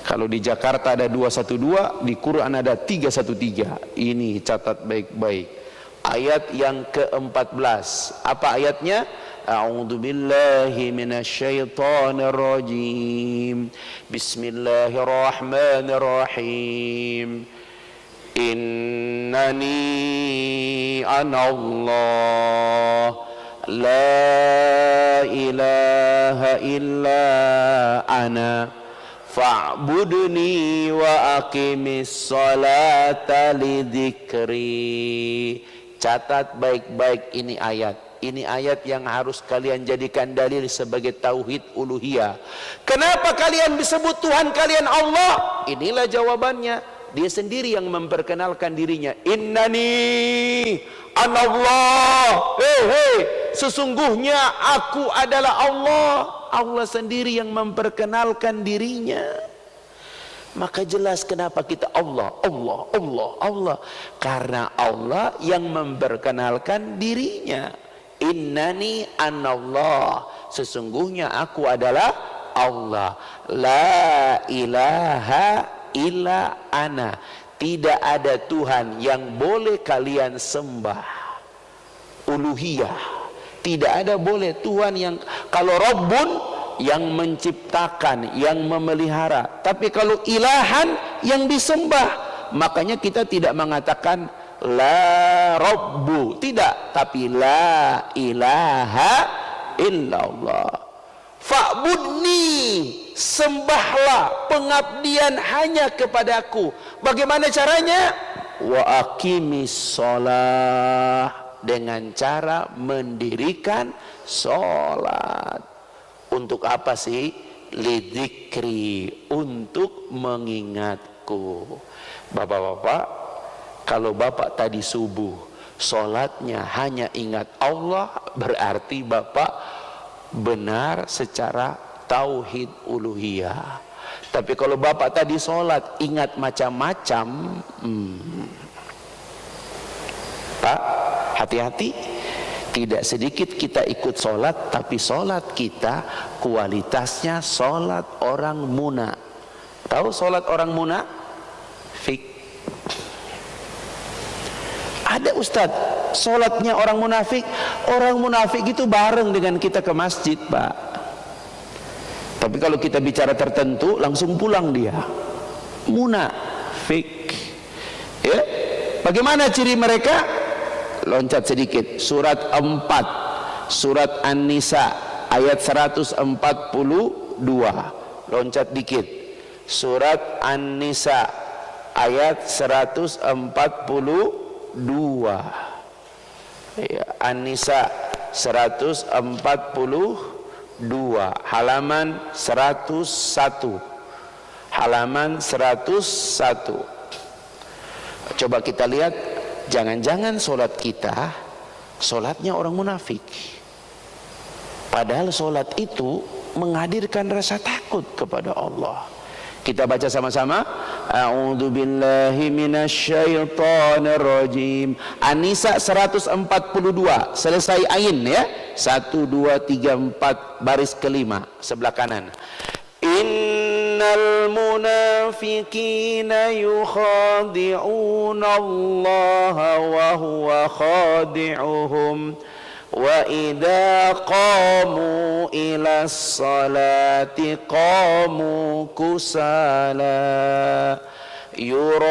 Kalau di Jakarta ada 212, di Quran ada 313. Ini catat baik-baik. Ayat yang ke-14. Apa ayatnya? A'udzu billahi minasyaitonir rajim. Bismillahirrahmanirrahim. Innani anallah la ilaha illa ana fa'budni wa aqimis salata lidzikri. Catat baik-baik ini ayat. Ini ayat yang harus kalian jadikan dalil sebagai tauhid uluhiyah. Kenapa kalian disebut Tuhan kalian Allah? Inilah jawabannya. Dia sendiri yang memperkenalkan dirinya. Innani anallah. Sesungguhnya aku adalah Allah. Allah sendiri yang memperkenalkan dirinya. Maka jelas kenapa kita Allah. Karena Allah yang memperkenalkan dirinya. Innani anallah. Sesungguhnya aku adalah Allah. La ilaha illa ana. Tidak ada Tuhan yang boleh kalian sembah. Uluhiyah. Tidak ada boleh Tuhan yang, kalau Rabbun yang menciptakan, yang memelihara. Tapi kalau ilahan yang disembah, makanya kita tidak mengatakan la Rabbu, tidak, tapi la ilaha illallah. Fa'budni, sembahlah, pengabdian hanya kepadaku. Bagaimana caranya? Wa aqimis shalah, dengan cara mendirikan sholat. Untuk apa sih? Lidzikri, untuk mengingatku. Bapak-bapak, kalau bapak tadi subuh sholatnya hanya ingat Allah, berarti bapak benar secara tauhid uluhiyah. Tapi kalau bapak tadi sholat ingat macam-macam, Pak, hati-hati. Tidak sedikit kita ikut sholat, tapi sholat kita kualitasnya sholat orang muna. Tahu sholat orang muna? Fik. Ada ustadz, sholatnya orang munafik. Orang munafik itu bareng dengan kita ke masjid, Pak. Tapi kalau kita bicara tertentu, langsung pulang dia. Munafik. Ya, bagaimana ciri mereka? Loncat sedikit. Surat 4, surat An-Nisa ayat 142. Loncat dikit. Surat An-Nisa ayat 142. Ya, An-Nisa 142, halaman 101. Halaman 101. Coba kita lihat, jangan-jangan sholat kita sholatnya orang munafik, padahal sholat itu menghadirkan rasa takut kepada Allah. Kita baca sama-sama. A'udzu billahi minasyaitonir rajim. An-Nisa 142, selesai ain ya. 1 2 3 4 baris kelima sebelah kanan. Innal munafiqina yukhadi'una Allah wa huwa khadi'uhum wa idza qamu ila sholati qamu kusala yura'una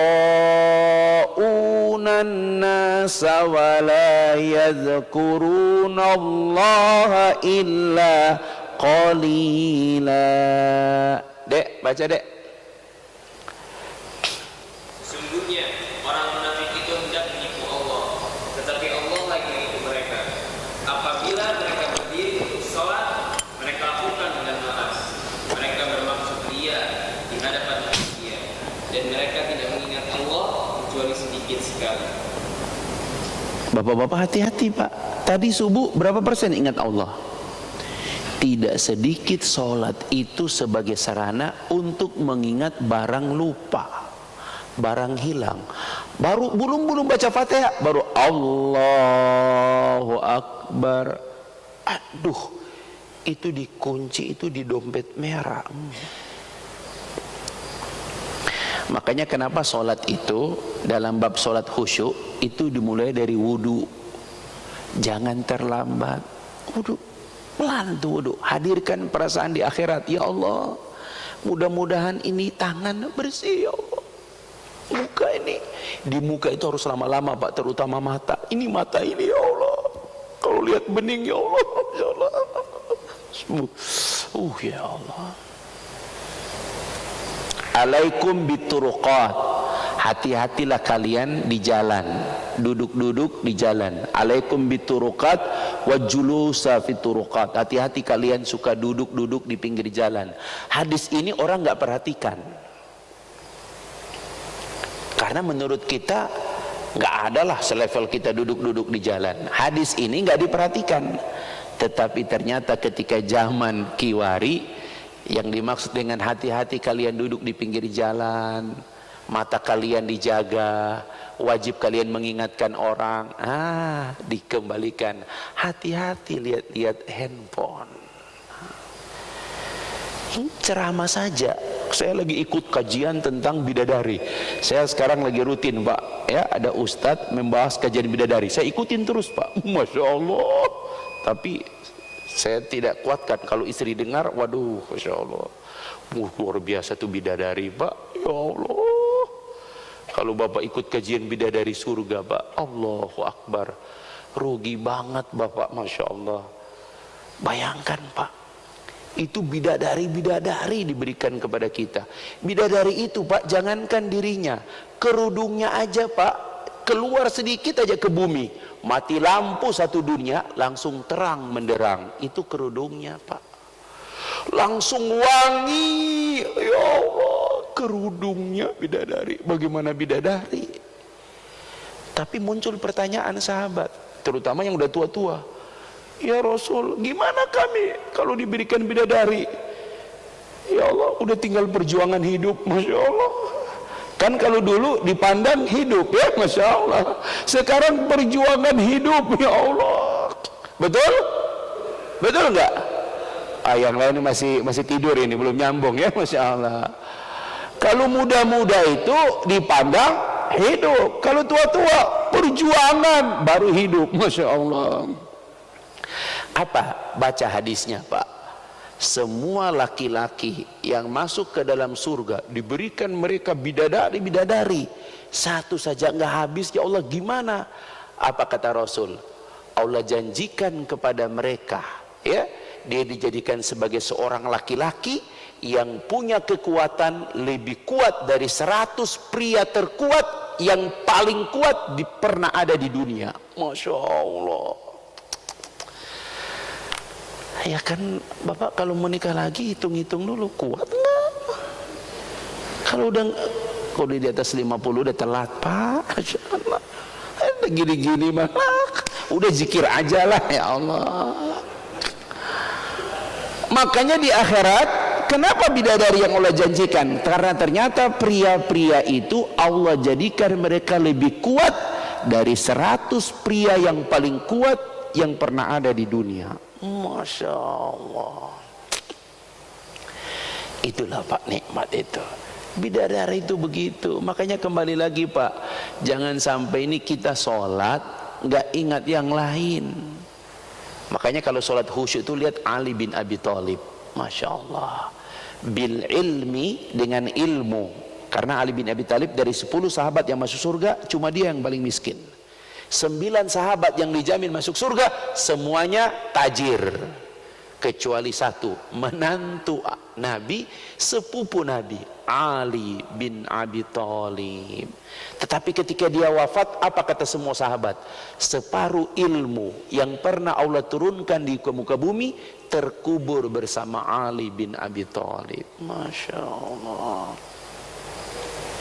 an-nasa wa la yadhkuruna Allah illa qalila. Dek, baca dek. Sungguhnya orang munafik itu hendak menipu Allah, tetapi Allah lagi menipu mereka. Apabila mereka berdiri untuk sholat, mereka lakukan dengan malas. Mereka bermaksud ria di hadapan manusia, dan mereka tidak mengingat Allah kecuali sedikit sekali. Bapak-bapak hati-hati Pak. Tadi subuh berapa persen ingat Allah? Tidak sedikit sholat itu sebagai sarana untuk mengingat barang lupa, barang hilang. Belum baca Fatihah, baru Allahu Akbar. Aduh, itu dikunci, itu di dompet merah. Makanya kenapa sholat itu dalam bab sholat khusyuk itu dimulai dari wudu. Jangan terlambat. Wudu pelan tuh wudu. Hadirkan perasaan di akhirat. Ya Allah, mudah-mudahan ini tangan bersih ya Allah. Muka ini, di muka itu harus lama-lama Pak, terutama mata. Ini mata ini ya Allah, kalau lihat bening ya Allah, ya Allah. Ya Allah. Alaikum bituruqat. Hati-hatilah kalian di jalan, duduk-duduk di jalan. Alaikum bituruqat wa julusa fituruqat. Hati-hati kalian suka duduk-duduk di pinggir jalan. Hadis ini orang nggak perhatikan, karena menurut kita nggak adalah selevel kita duduk-duduk di jalan. Hadis ini nggak diperhatikan, tetapi ternyata ketika zaman Kiwari, yang dimaksud dengan hati-hati kalian duduk di pinggir jalan, mata kalian dijaga, wajib kalian mengingatkan orang. Dikembalikan, hati-hati lihat-lihat handphone. Ini ceramah saja. Saya lagi ikut kajian tentang bidadari. Saya sekarang lagi rutin Pak, ya, ada ustadz membahas kajian bidadari. Saya ikutin terus Pak. Masya Allah. Tapi saya tidak kuatkan kalau istri dengar. Waduh, Masya Allah, luar biasa tuh bidadari Pak. Ya Allah, kalau Bapak ikut kajian bidadari surga Pak, Allahu Akbar, rugi banget Bapak. Masya Allah. Bayangkan Pak, itu bidadari diberikan kepada kita. Bidadari itu Pak, jangankan dirinya, kerudungnya aja Pak, keluar sedikit aja ke bumi, mati lampu satu dunia, langsung terang menderang. Itu kerudungnya Pak, langsung wangi. Ya Allah, kerudungnya bidadari. Bagaimana bidadari? Tapi muncul pertanyaan sahabat, terutama yang udah tua-tua. Ya Rasul, gimana kami kalau diberikan bidadari? Ya Allah, udah tinggal perjuangan hidup. Masya Allah. Kan kalau dulu dipandang hidup ya, Masya Allah. Sekarang perjuangan hidup, ya Allah. Betul? Betul enggak? Yang lain masih tidur ini, belum nyambung ya, Masya Allah. Kalau muda-muda itu dipandang hidup, kalau tua-tua perjuangan baru hidup. Masya Allah. Apa? Baca hadisnya Pak. Semua laki-laki yang masuk ke dalam surga diberikan mereka bidadari. Satu saja nggak habis, ya Allah gimana? Apa kata Rasul? Allah janjikan kepada mereka, ya, dia dijadikan sebagai seorang laki-laki yang punya kekuatan lebih kuat dari 100 pria terkuat yang paling kuat pernah ada di dunia. Masya Allah. Ya kan Bapak kalau menikah lagi hitung-hitung dulu, kuat enggak? Kalau di atas 50 udah telat Pak. Masya Allah. Gini-gini mah udah zikir aja lah, ya Allah. Makanya di akhirat kenapa bidadari yang Allah janjikan? Karena ternyata pria-pria itu Allah jadikan mereka lebih kuat dari 100 pria yang paling kuat yang pernah ada di dunia. Masya Allah. Itulah Pak nikmat itu. Bidadari itu begitu. Makanya kembali lagi Pak, jangan sampai ini kita sholat nggak ingat yang lain. Makanya kalau sholat khusyuk itu lihat Ali bin Abi Thalib. Masya Allah. Bil ilmi, dengan ilmu. Karena Ali bin Abi Thalib dari 10 sahabat yang masuk surga, cuma dia yang paling miskin. 9 sahabat yang dijamin masuk surga, semuanya tajir. Kecuali 1, menantu Nabi, sepupu Nabi, Ali bin Abi Thalib. Tetapi ketika dia wafat, apa kata semua sahabat? Separuh ilmu yang pernah Allah turunkan di muka bumi terkubur bersama Ali bin Abi Thalib. Masya Allah.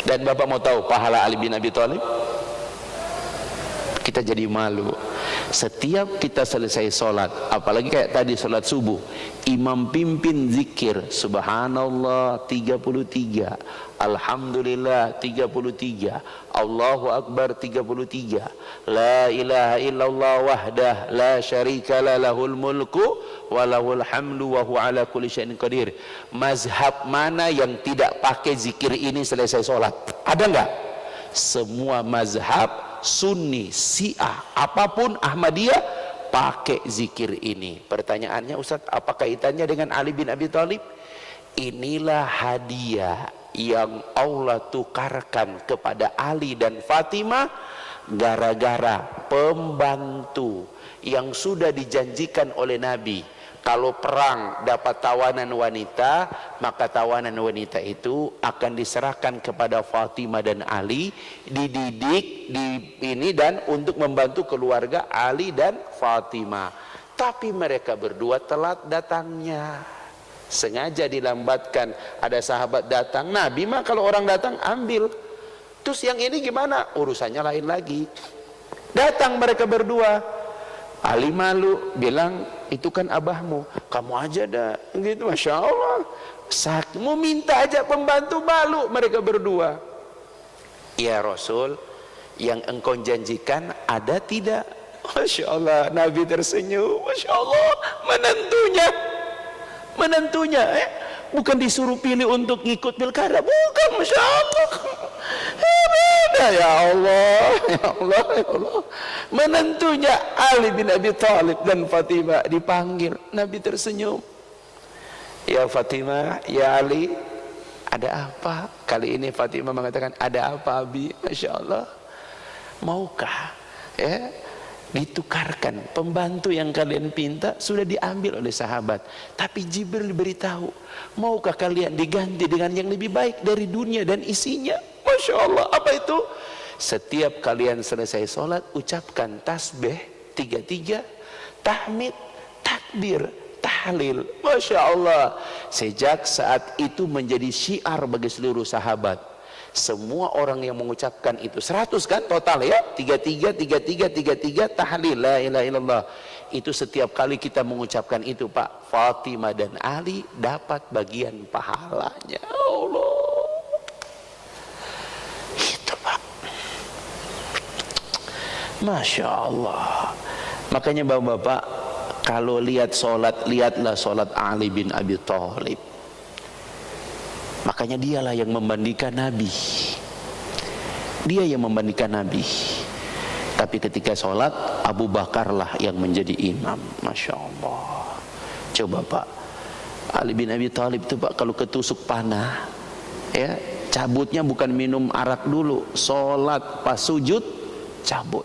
Dan Bapak mau tahu pahala Ali bin Abi Thalib? Kita jadi malu. Setiap kita selesai sholat, apalagi kayak tadi sholat subuh, imam pimpin zikir subhanallah 33, alhamdulillah 33, Allahu akbar 33, la ilaha illallah wahdah la syarikalah lahul mulku wa lahul hamdu wa huwa ala kulli syai'in qadir. Mazhab mana yang tidak pakai zikir ini selesai sholat? Ada enggak? Semua mazhab, Sunni, Syiah, apapun, Ahmadiyah, pakai zikir ini. Pertanyaannya, Ustaz, apa kaitannya dengan Ali bin Abi Thalib? Inilah hadiah yang Allah tukarkan kepada Ali dan Fatimah gara-gara pembantu yang sudah dijanjikan oleh Nabi. Kalau perang dapat tawanan wanita, maka tawanan wanita itu akan diserahkan kepada Fatimah dan Ali, dididik dan untuk membantu keluarga Ali dan Fatimah. Tapi mereka berdua telat datangnya, sengaja dilambatkan. Ada sahabat datang, Nabi mah kalau orang datang ambil. Terus yang ini gimana? Urusannya lain lagi. Datang mereka berdua. Ali malu, bilang itu kan abahmu, kamu aja dah, gitu. Masya Allah. Mau minta aja pembantu, malu mereka berdua. Ya Rasul, yang engkau janjikan ada tidak? Masya Allah, Nabi tersenyum. Masya Allah, menentunya bukan disuruh pilih untuk ngikut pilkada, bukan. Masya Allah, beda. Ya Allah, ya Allah, ya Allah. Menentunya Ali bin Abi Thalib dan Fatimah dipanggil. Nabi tersenyum. Ya Fatimah, ya Ali, ada apa? Kali ini Fatimah mengatakan, ada apa Abi? Masya Allah. Maukah ditukarkan pembantu yang kalian pinta sudah diambil oleh sahabat, tapi Jibril beritahu, maukah kalian diganti dengan yang lebih baik dari dunia dan isinya? Masya Allah. Apa itu? Setiap kalian selesai sholat, ucapkan tasbih 33, tahmid, takbir, tahlil. Masya Allah. Sejak saat itu menjadi syiar bagi seluruh sahabat. Semua orang yang mengucapkan itu 100 kan total ya, 33, 33, 33, tahlil, la ilaha illallah. Itu setiap kali kita mengucapkan itu Pak, Fatimah dan Ali dapat bagian pahalanya. Allah. Masya Allah. Makanya bapak-bapak, Kalau lihat solat, lihatlah solat Ali bin Abi Thalib. Makanya dialah yang membandingkan Nabi. Dia yang membandingkan Nabi. Tapi ketika solat, Abu Bakarlah yang menjadi imam. Masya Allah. Coba Pak, Ali bin Abi Thalib itu Pak, kalau ketusuk panah, ya, cabutnya bukan minum arak dulu, solat pas sujud cabut.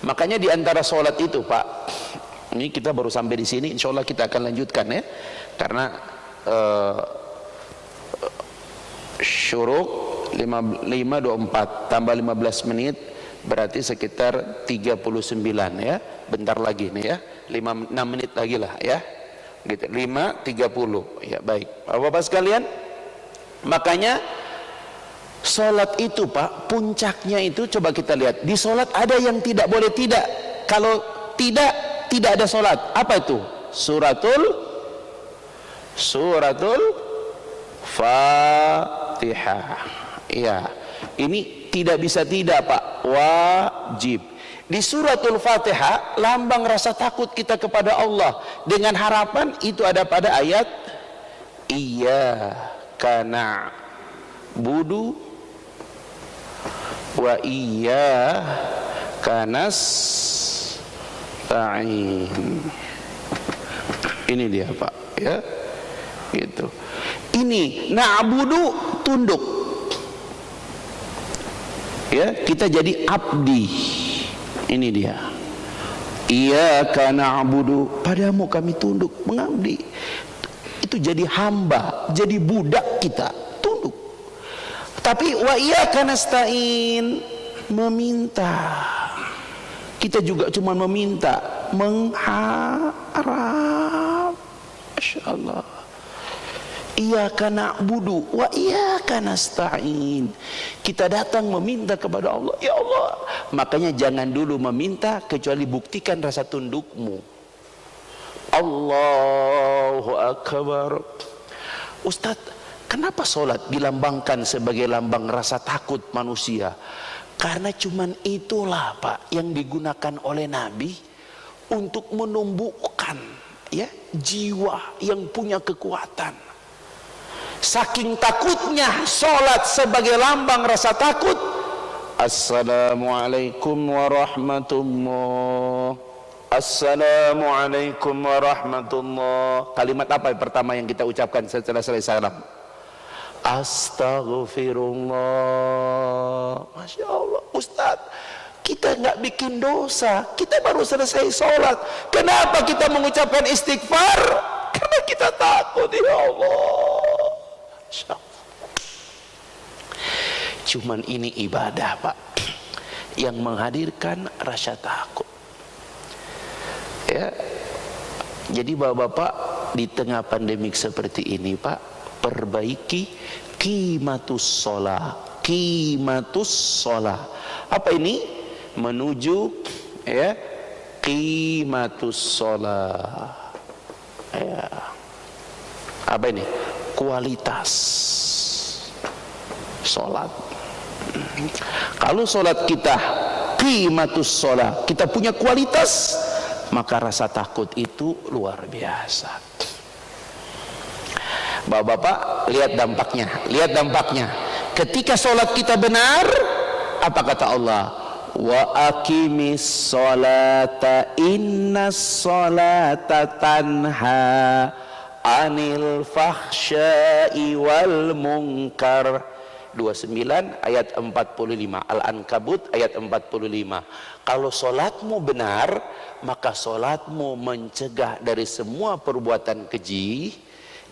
Makanya di antara solat itu Pak, ini kita baru sampai di sini, insya Allah kita akan lanjutkan ya, karena syuruk 5.24 tambah 15 menit berarti sekitar 39 ya, bentar lagi nih ya, 6 menit lagi lah ya, gitu, 5.30 ya. Baik Bapak-bapak sekalian, makanya sholat itu Pak, puncaknya itu coba kita lihat, di sholat ada yang tidak boleh tidak, kalau tidak ada sholat. Apa itu? Suratul Fatihah. Ya, ini tidak bisa tidak Pak, wajib. Di suratul Fatihah lambang rasa takut kita kepada Allah, dengan harapan itu ada pada ayat iyyaka na'budu wa iyyaka nasta'in. Ini dia Pak ya, gitu. Ini na'budu, tunduk ya, kita jadi abdi. Ini dia, iyyaka na'budu, padamu kami tunduk mengabdi. Itu jadi hamba, jadi budak kita, tunduk. Tapi wa iyyaka nasta'in, meminta. Kita juga cuma meminta, mengharap. Masya Allah. Iyyaka na'budu wa iyyaka nasta'in. Kita datang meminta kepada Allah, ya Allah. Makanya jangan dulu meminta kecuali buktikan rasa tundukmu. Allahu Akbar. Ustadz, kenapa sholat dilambangkan sebagai lambang rasa takut manusia? Karena cuman itulah Pak yang digunakan oleh Nabi untuk menumbuhkan ya jiwa yang punya kekuatan. Saking takutnya sholat sebagai lambang rasa takut. Assalamualaikum warahmatullah. Assalamualaikum warahmatullah. Kalimat apa yang pertama yang kita ucapkan setelah selesai salam? Astaghfirullah. Masya Allah. Ustadz, kita nggak bikin dosa, kita baru selesai sholat, kenapa kita mengucapkan istighfar? Karena kita takut ya Allah. Cuman ini ibadah Pak yang menghadirkan rasa takut ya. Jadi bapak-bapak, di tengah pandemik seperti ini Pak, perbaiki qimatus sholah. Qimatus sholah apa ini? Menuju ya qimatus sholah ya. Apa ini? Kualitas sholat. Kalau sholat kita qimatus sholat, kita punya kualitas, maka rasa takut itu luar biasa. Bapak-bapak, lihat dampaknya, lihat dampaknya. Ketika sholat kita benar, apa kata Allah? Wa aqimis sholata innas sholata tanha anil fahsya'i wal munkar. 29 ayat 45, Al-Ankabut ayat 45. Kalau solatmu benar, maka solatmu mencegah dari semua perbuatan keji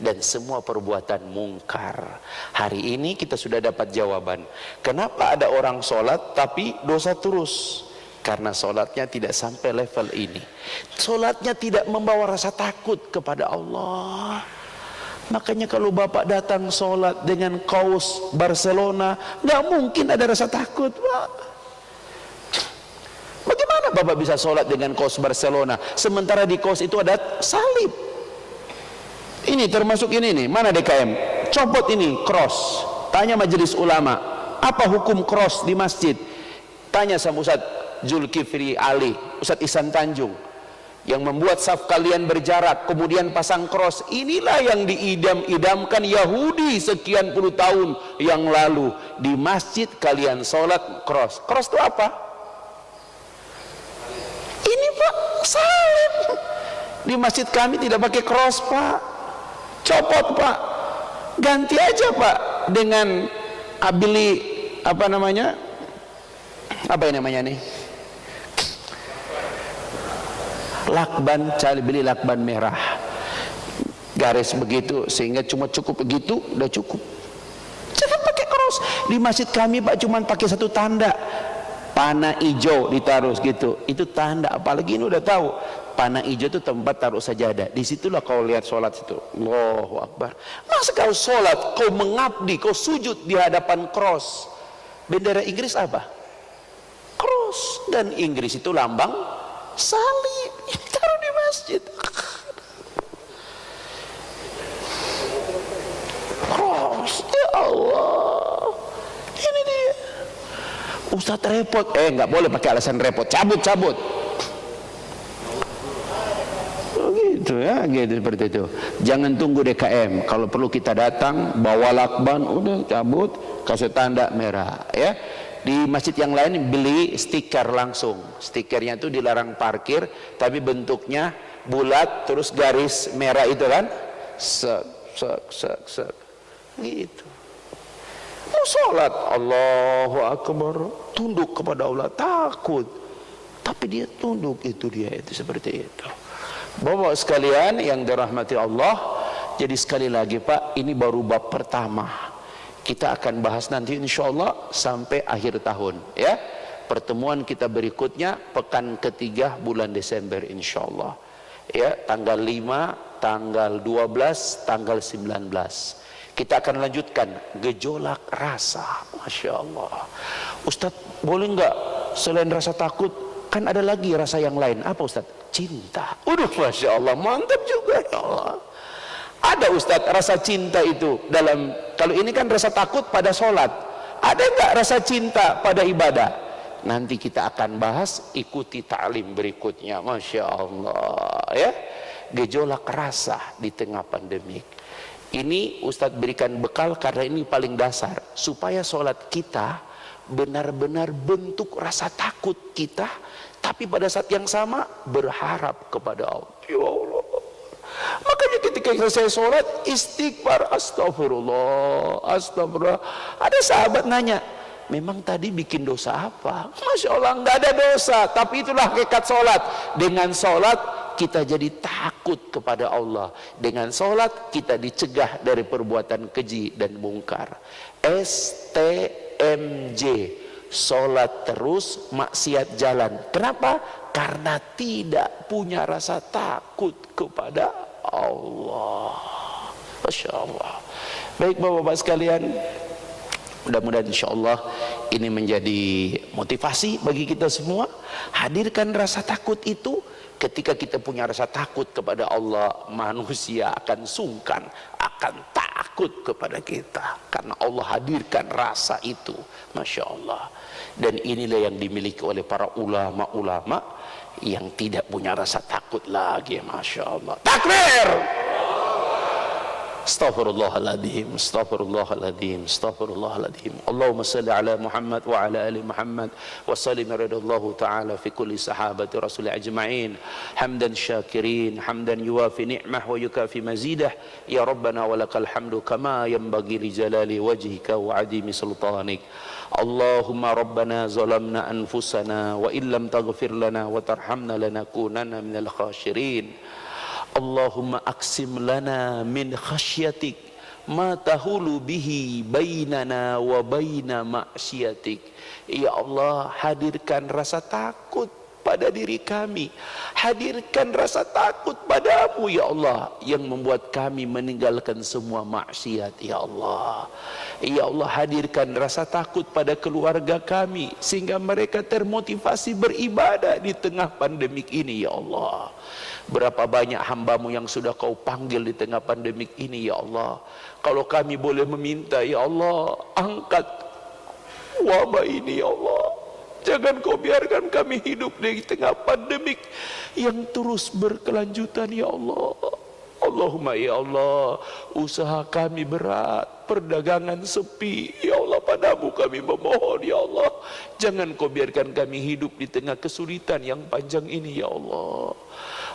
dan semua perbuatan mungkar. Hari ini kita sudah dapat jawaban. Kenapa ada orang solat tapi dosa terus? Karena solatnya tidak sampai level ini. Solatnya tidak membawa rasa takut kepada Allah. Makanya kalau bapak datang sholat dengan kaos Barcelona, nggak mungkin ada rasa takut Pak. Bagaimana bapak bisa sholat dengan kaos Barcelona sementara di kaos itu ada salib? Ini termasuk ini nih, mana DKM? Copot ini cross. Tanya majelis ulama, apa hukum cross di masjid? Tanya sama Ustadz Zulkifli Ali, Ustadz Ihsan Tanjung. yang membuat saf kalian berjarak, kemudian pasang cross. Inilah yang diidam-idamkan Yahudi sekian puluh tahun yang lalu. Di masjid kalian sholat cross. Cross itu apa? Ini Pak, salib. Di masjid kami tidak pakai cross Pak, copot Pak, ganti aja Pak dengan beli apa namanya nih, lakban, beli lakban merah garis begitu, sehingga cuma cukup begitu, udah cukup. Jangan pakai cross. Di masjid kami Pak cuma pakai satu tanda, panah hijau ditaruh gitu, itu tanda. Apalagi ini udah tahu panah hijau itu tempat taruh sajadah. Disitulah kau lihat sholat itu. Allahu Akbar. Masa kau sholat, kau mengabdi, kau sujud di hadapan cross. Bendera Inggris apa? Cross. Dan Inggris itu lambang salib. Ini taruh di masjid. Cross. Ya Allah. Ini dia. Ustadz repot. Nggak boleh pakai alasan repot. Cabut. Gitu ya, gitu seperti itu. Jangan tunggu DKM. Kalau perlu kita datang, bawa lakban, udah cabut, kasih tanda merah, ya. Di masjid yang lain beli stiker langsung. Stikernya itu dilarang parkir, tapi bentuknya bulat, terus garis merah itu kan, gitu. Mau sholat, Allahu Akbar, tunduk kepada Allah, takut, tapi dia tunduk, itu seperti itu. Bapak sekalian yang dirahmati Allah, jadi sekali lagi Pak, ini baru bab pertama. Kita akan bahas nanti insyaallah sampai akhir tahun, ya. Pertemuan kita berikutnya pekan ketiga bulan Desember insyaallah, ya, tanggal 5, tanggal 12, tanggal 19. Kita akan lanjutkan gejolak rasa. Masya Allah. Ustadz, boleh nggak selain rasa takut, kan ada lagi rasa yang lain? Apa Ustadz? Cinta. Masya Allah, mantap juga ya Allah. Ada Ustadz rasa cinta itu dalam, kalau ini kan rasa takut pada sholat, ada nggak rasa cinta pada ibadah? Nanti kita akan bahas, ikuti ta'lim berikutnya. Masya Allah, ya. Gejolak rasa di tengah pandemik. Ini Ustadz berikan bekal karena ini paling dasar, supaya sholat kita benar-benar bentuk rasa takut kita, tapi pada saat yang sama berharap kepada Allah. Ya Allah. Makanya ketika selesai sholat istighfar, astagfirullah, astagfirullah. Ada sahabat nanya, memang tadi bikin dosa apa? Masya Allah, nggak ada dosa, tapi itulah hakikat sholat. Dengan sholat kita jadi takut kepada Allah. Dengan sholat kita dicegah dari perbuatan keji dan mungkar. STMJ, sholat terus, maksiat jalan. Kenapa? Karena tidak punya rasa takut kepada Allah. Masya Allah. Baik Bapak-Bapak sekalian, mudah-mudahan insya Allah ini menjadi motivasi bagi kita semua. Hadirkan rasa takut itu. Ketika kita punya rasa takut kepada Allah, manusia akan sungkan, akan takut kepada kita, karena Allah hadirkan rasa itu. Masya Allah. Dan inilah yang dimiliki oleh para ulama-ulama yang tidak punya rasa takut lagi. Masya Allah. Takbir! Astaghfirullahaladzim, astaghfirullahaladzim, astaghfirullahaladzim. Allahumma salli ala Muhammad wa ala ali Muhammad wa sallim radallahu ta'ala fi kulli sahabati rasul ajma'in hamdan syakirin, hamdan yuwafi ni'mah wa yukafi mazidah. Ya Rabbana walakal hamdu kama yanbaghi li jalali wajhika wa adimi sultanik. Allahumma Rabbana zalamna anfusana wa illam taghfir lana wa tarhamna lanakunanna minal khashirin. Allahumma aksim lana min khasyatik ma tahulu bihi bainana wa baina ma'syatik. Ya Allah, hadirkan rasa takut pada diri kami, hadirkan rasa takut padamu ya Allah, yang membuat kami meninggalkan semua maksiat. Ya Allah, ya Allah, hadirkan rasa takut pada keluarga kami sehingga mereka termotivasi beribadah di tengah pandemik ini. Ya Allah, berapa banyak hambamu yang sudah kau panggil di tengah pandemik ini. Ya Allah, kalau kami boleh meminta, ya Allah, angkat wabah ini. Ya Allah, Jangan kau biarkan kami hidup di tengah pandemik yang terus berkelanjutan ya Allah. Allahumma ya Allah, usaha kami berat, perdagangan sepi, ya Allah padamu kami memohon ya Allah. Jangan kau biarkan kami hidup di tengah kesulitan yang panjang ini ya Allah.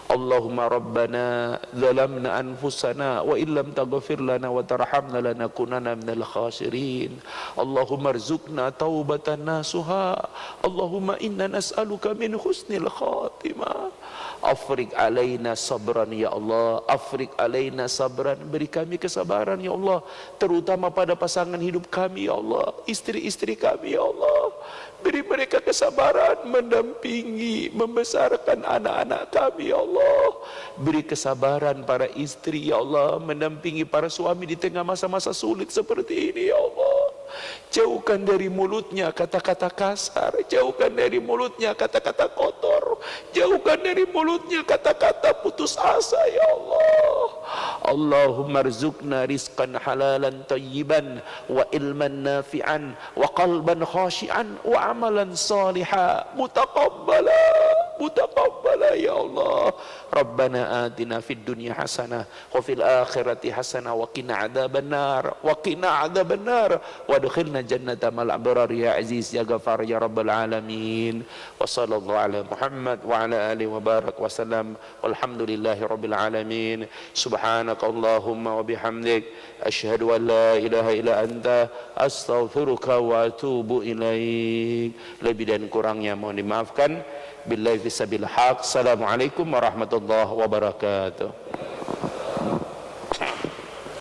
Allahumma rabbana zalamna anfusana wa illam taghfir lana wa tarhamna lanakunanna minal khasirin. Allahumma rzuqna taubatan nasuha. Allahumma inna nas'aluka min husnil khatimah. Afrik alaina sabran ya Allah, afrik alaina sabran, beri kami kesabaran ya Allah, terutama pada pasangan hidup kami ya Allah, istri-istri kami ya Allah. Beri mereka kesabaran mendampingi, membesarkan anak-anak kami ya Allah. Beri kesabaran para istri ya Allah, mendampingi para suami di tengah masa-masa sulit seperti ini ya Allah. Jauhkan dari mulutnya kata-kata kasar, jauhkan dari mulutnya kata-kata kotor, jauhkan dari mulutnya kata-kata putus asa ya Allah. Allahumma rzuqna rizqan halalan tayyiban wa ilman nafi'an wa qalban khashi'an wa amalan salihan mutaqabbala ya Allah. Rabbana atina fid dunya hasanah wa fil akhirati hasanah wa qina adzabannar wa adkhilna jannata mal abrar ya aziz ya ghafar ya rabbal alamin. Wa sallallahu ala Muhammad wa ala alihi wa barak wa sallam walhamdulillahi rabbil alamin. Subhanakallahumma wa bihamdik asyhadu an la ilaha illa anta astaghfiruka wa atubu ilaik. Lebih dan kurangnya mohon dimaafkan. Billahi fissabil haq. Assalamualaikum warahmatullahi wabarakatuh.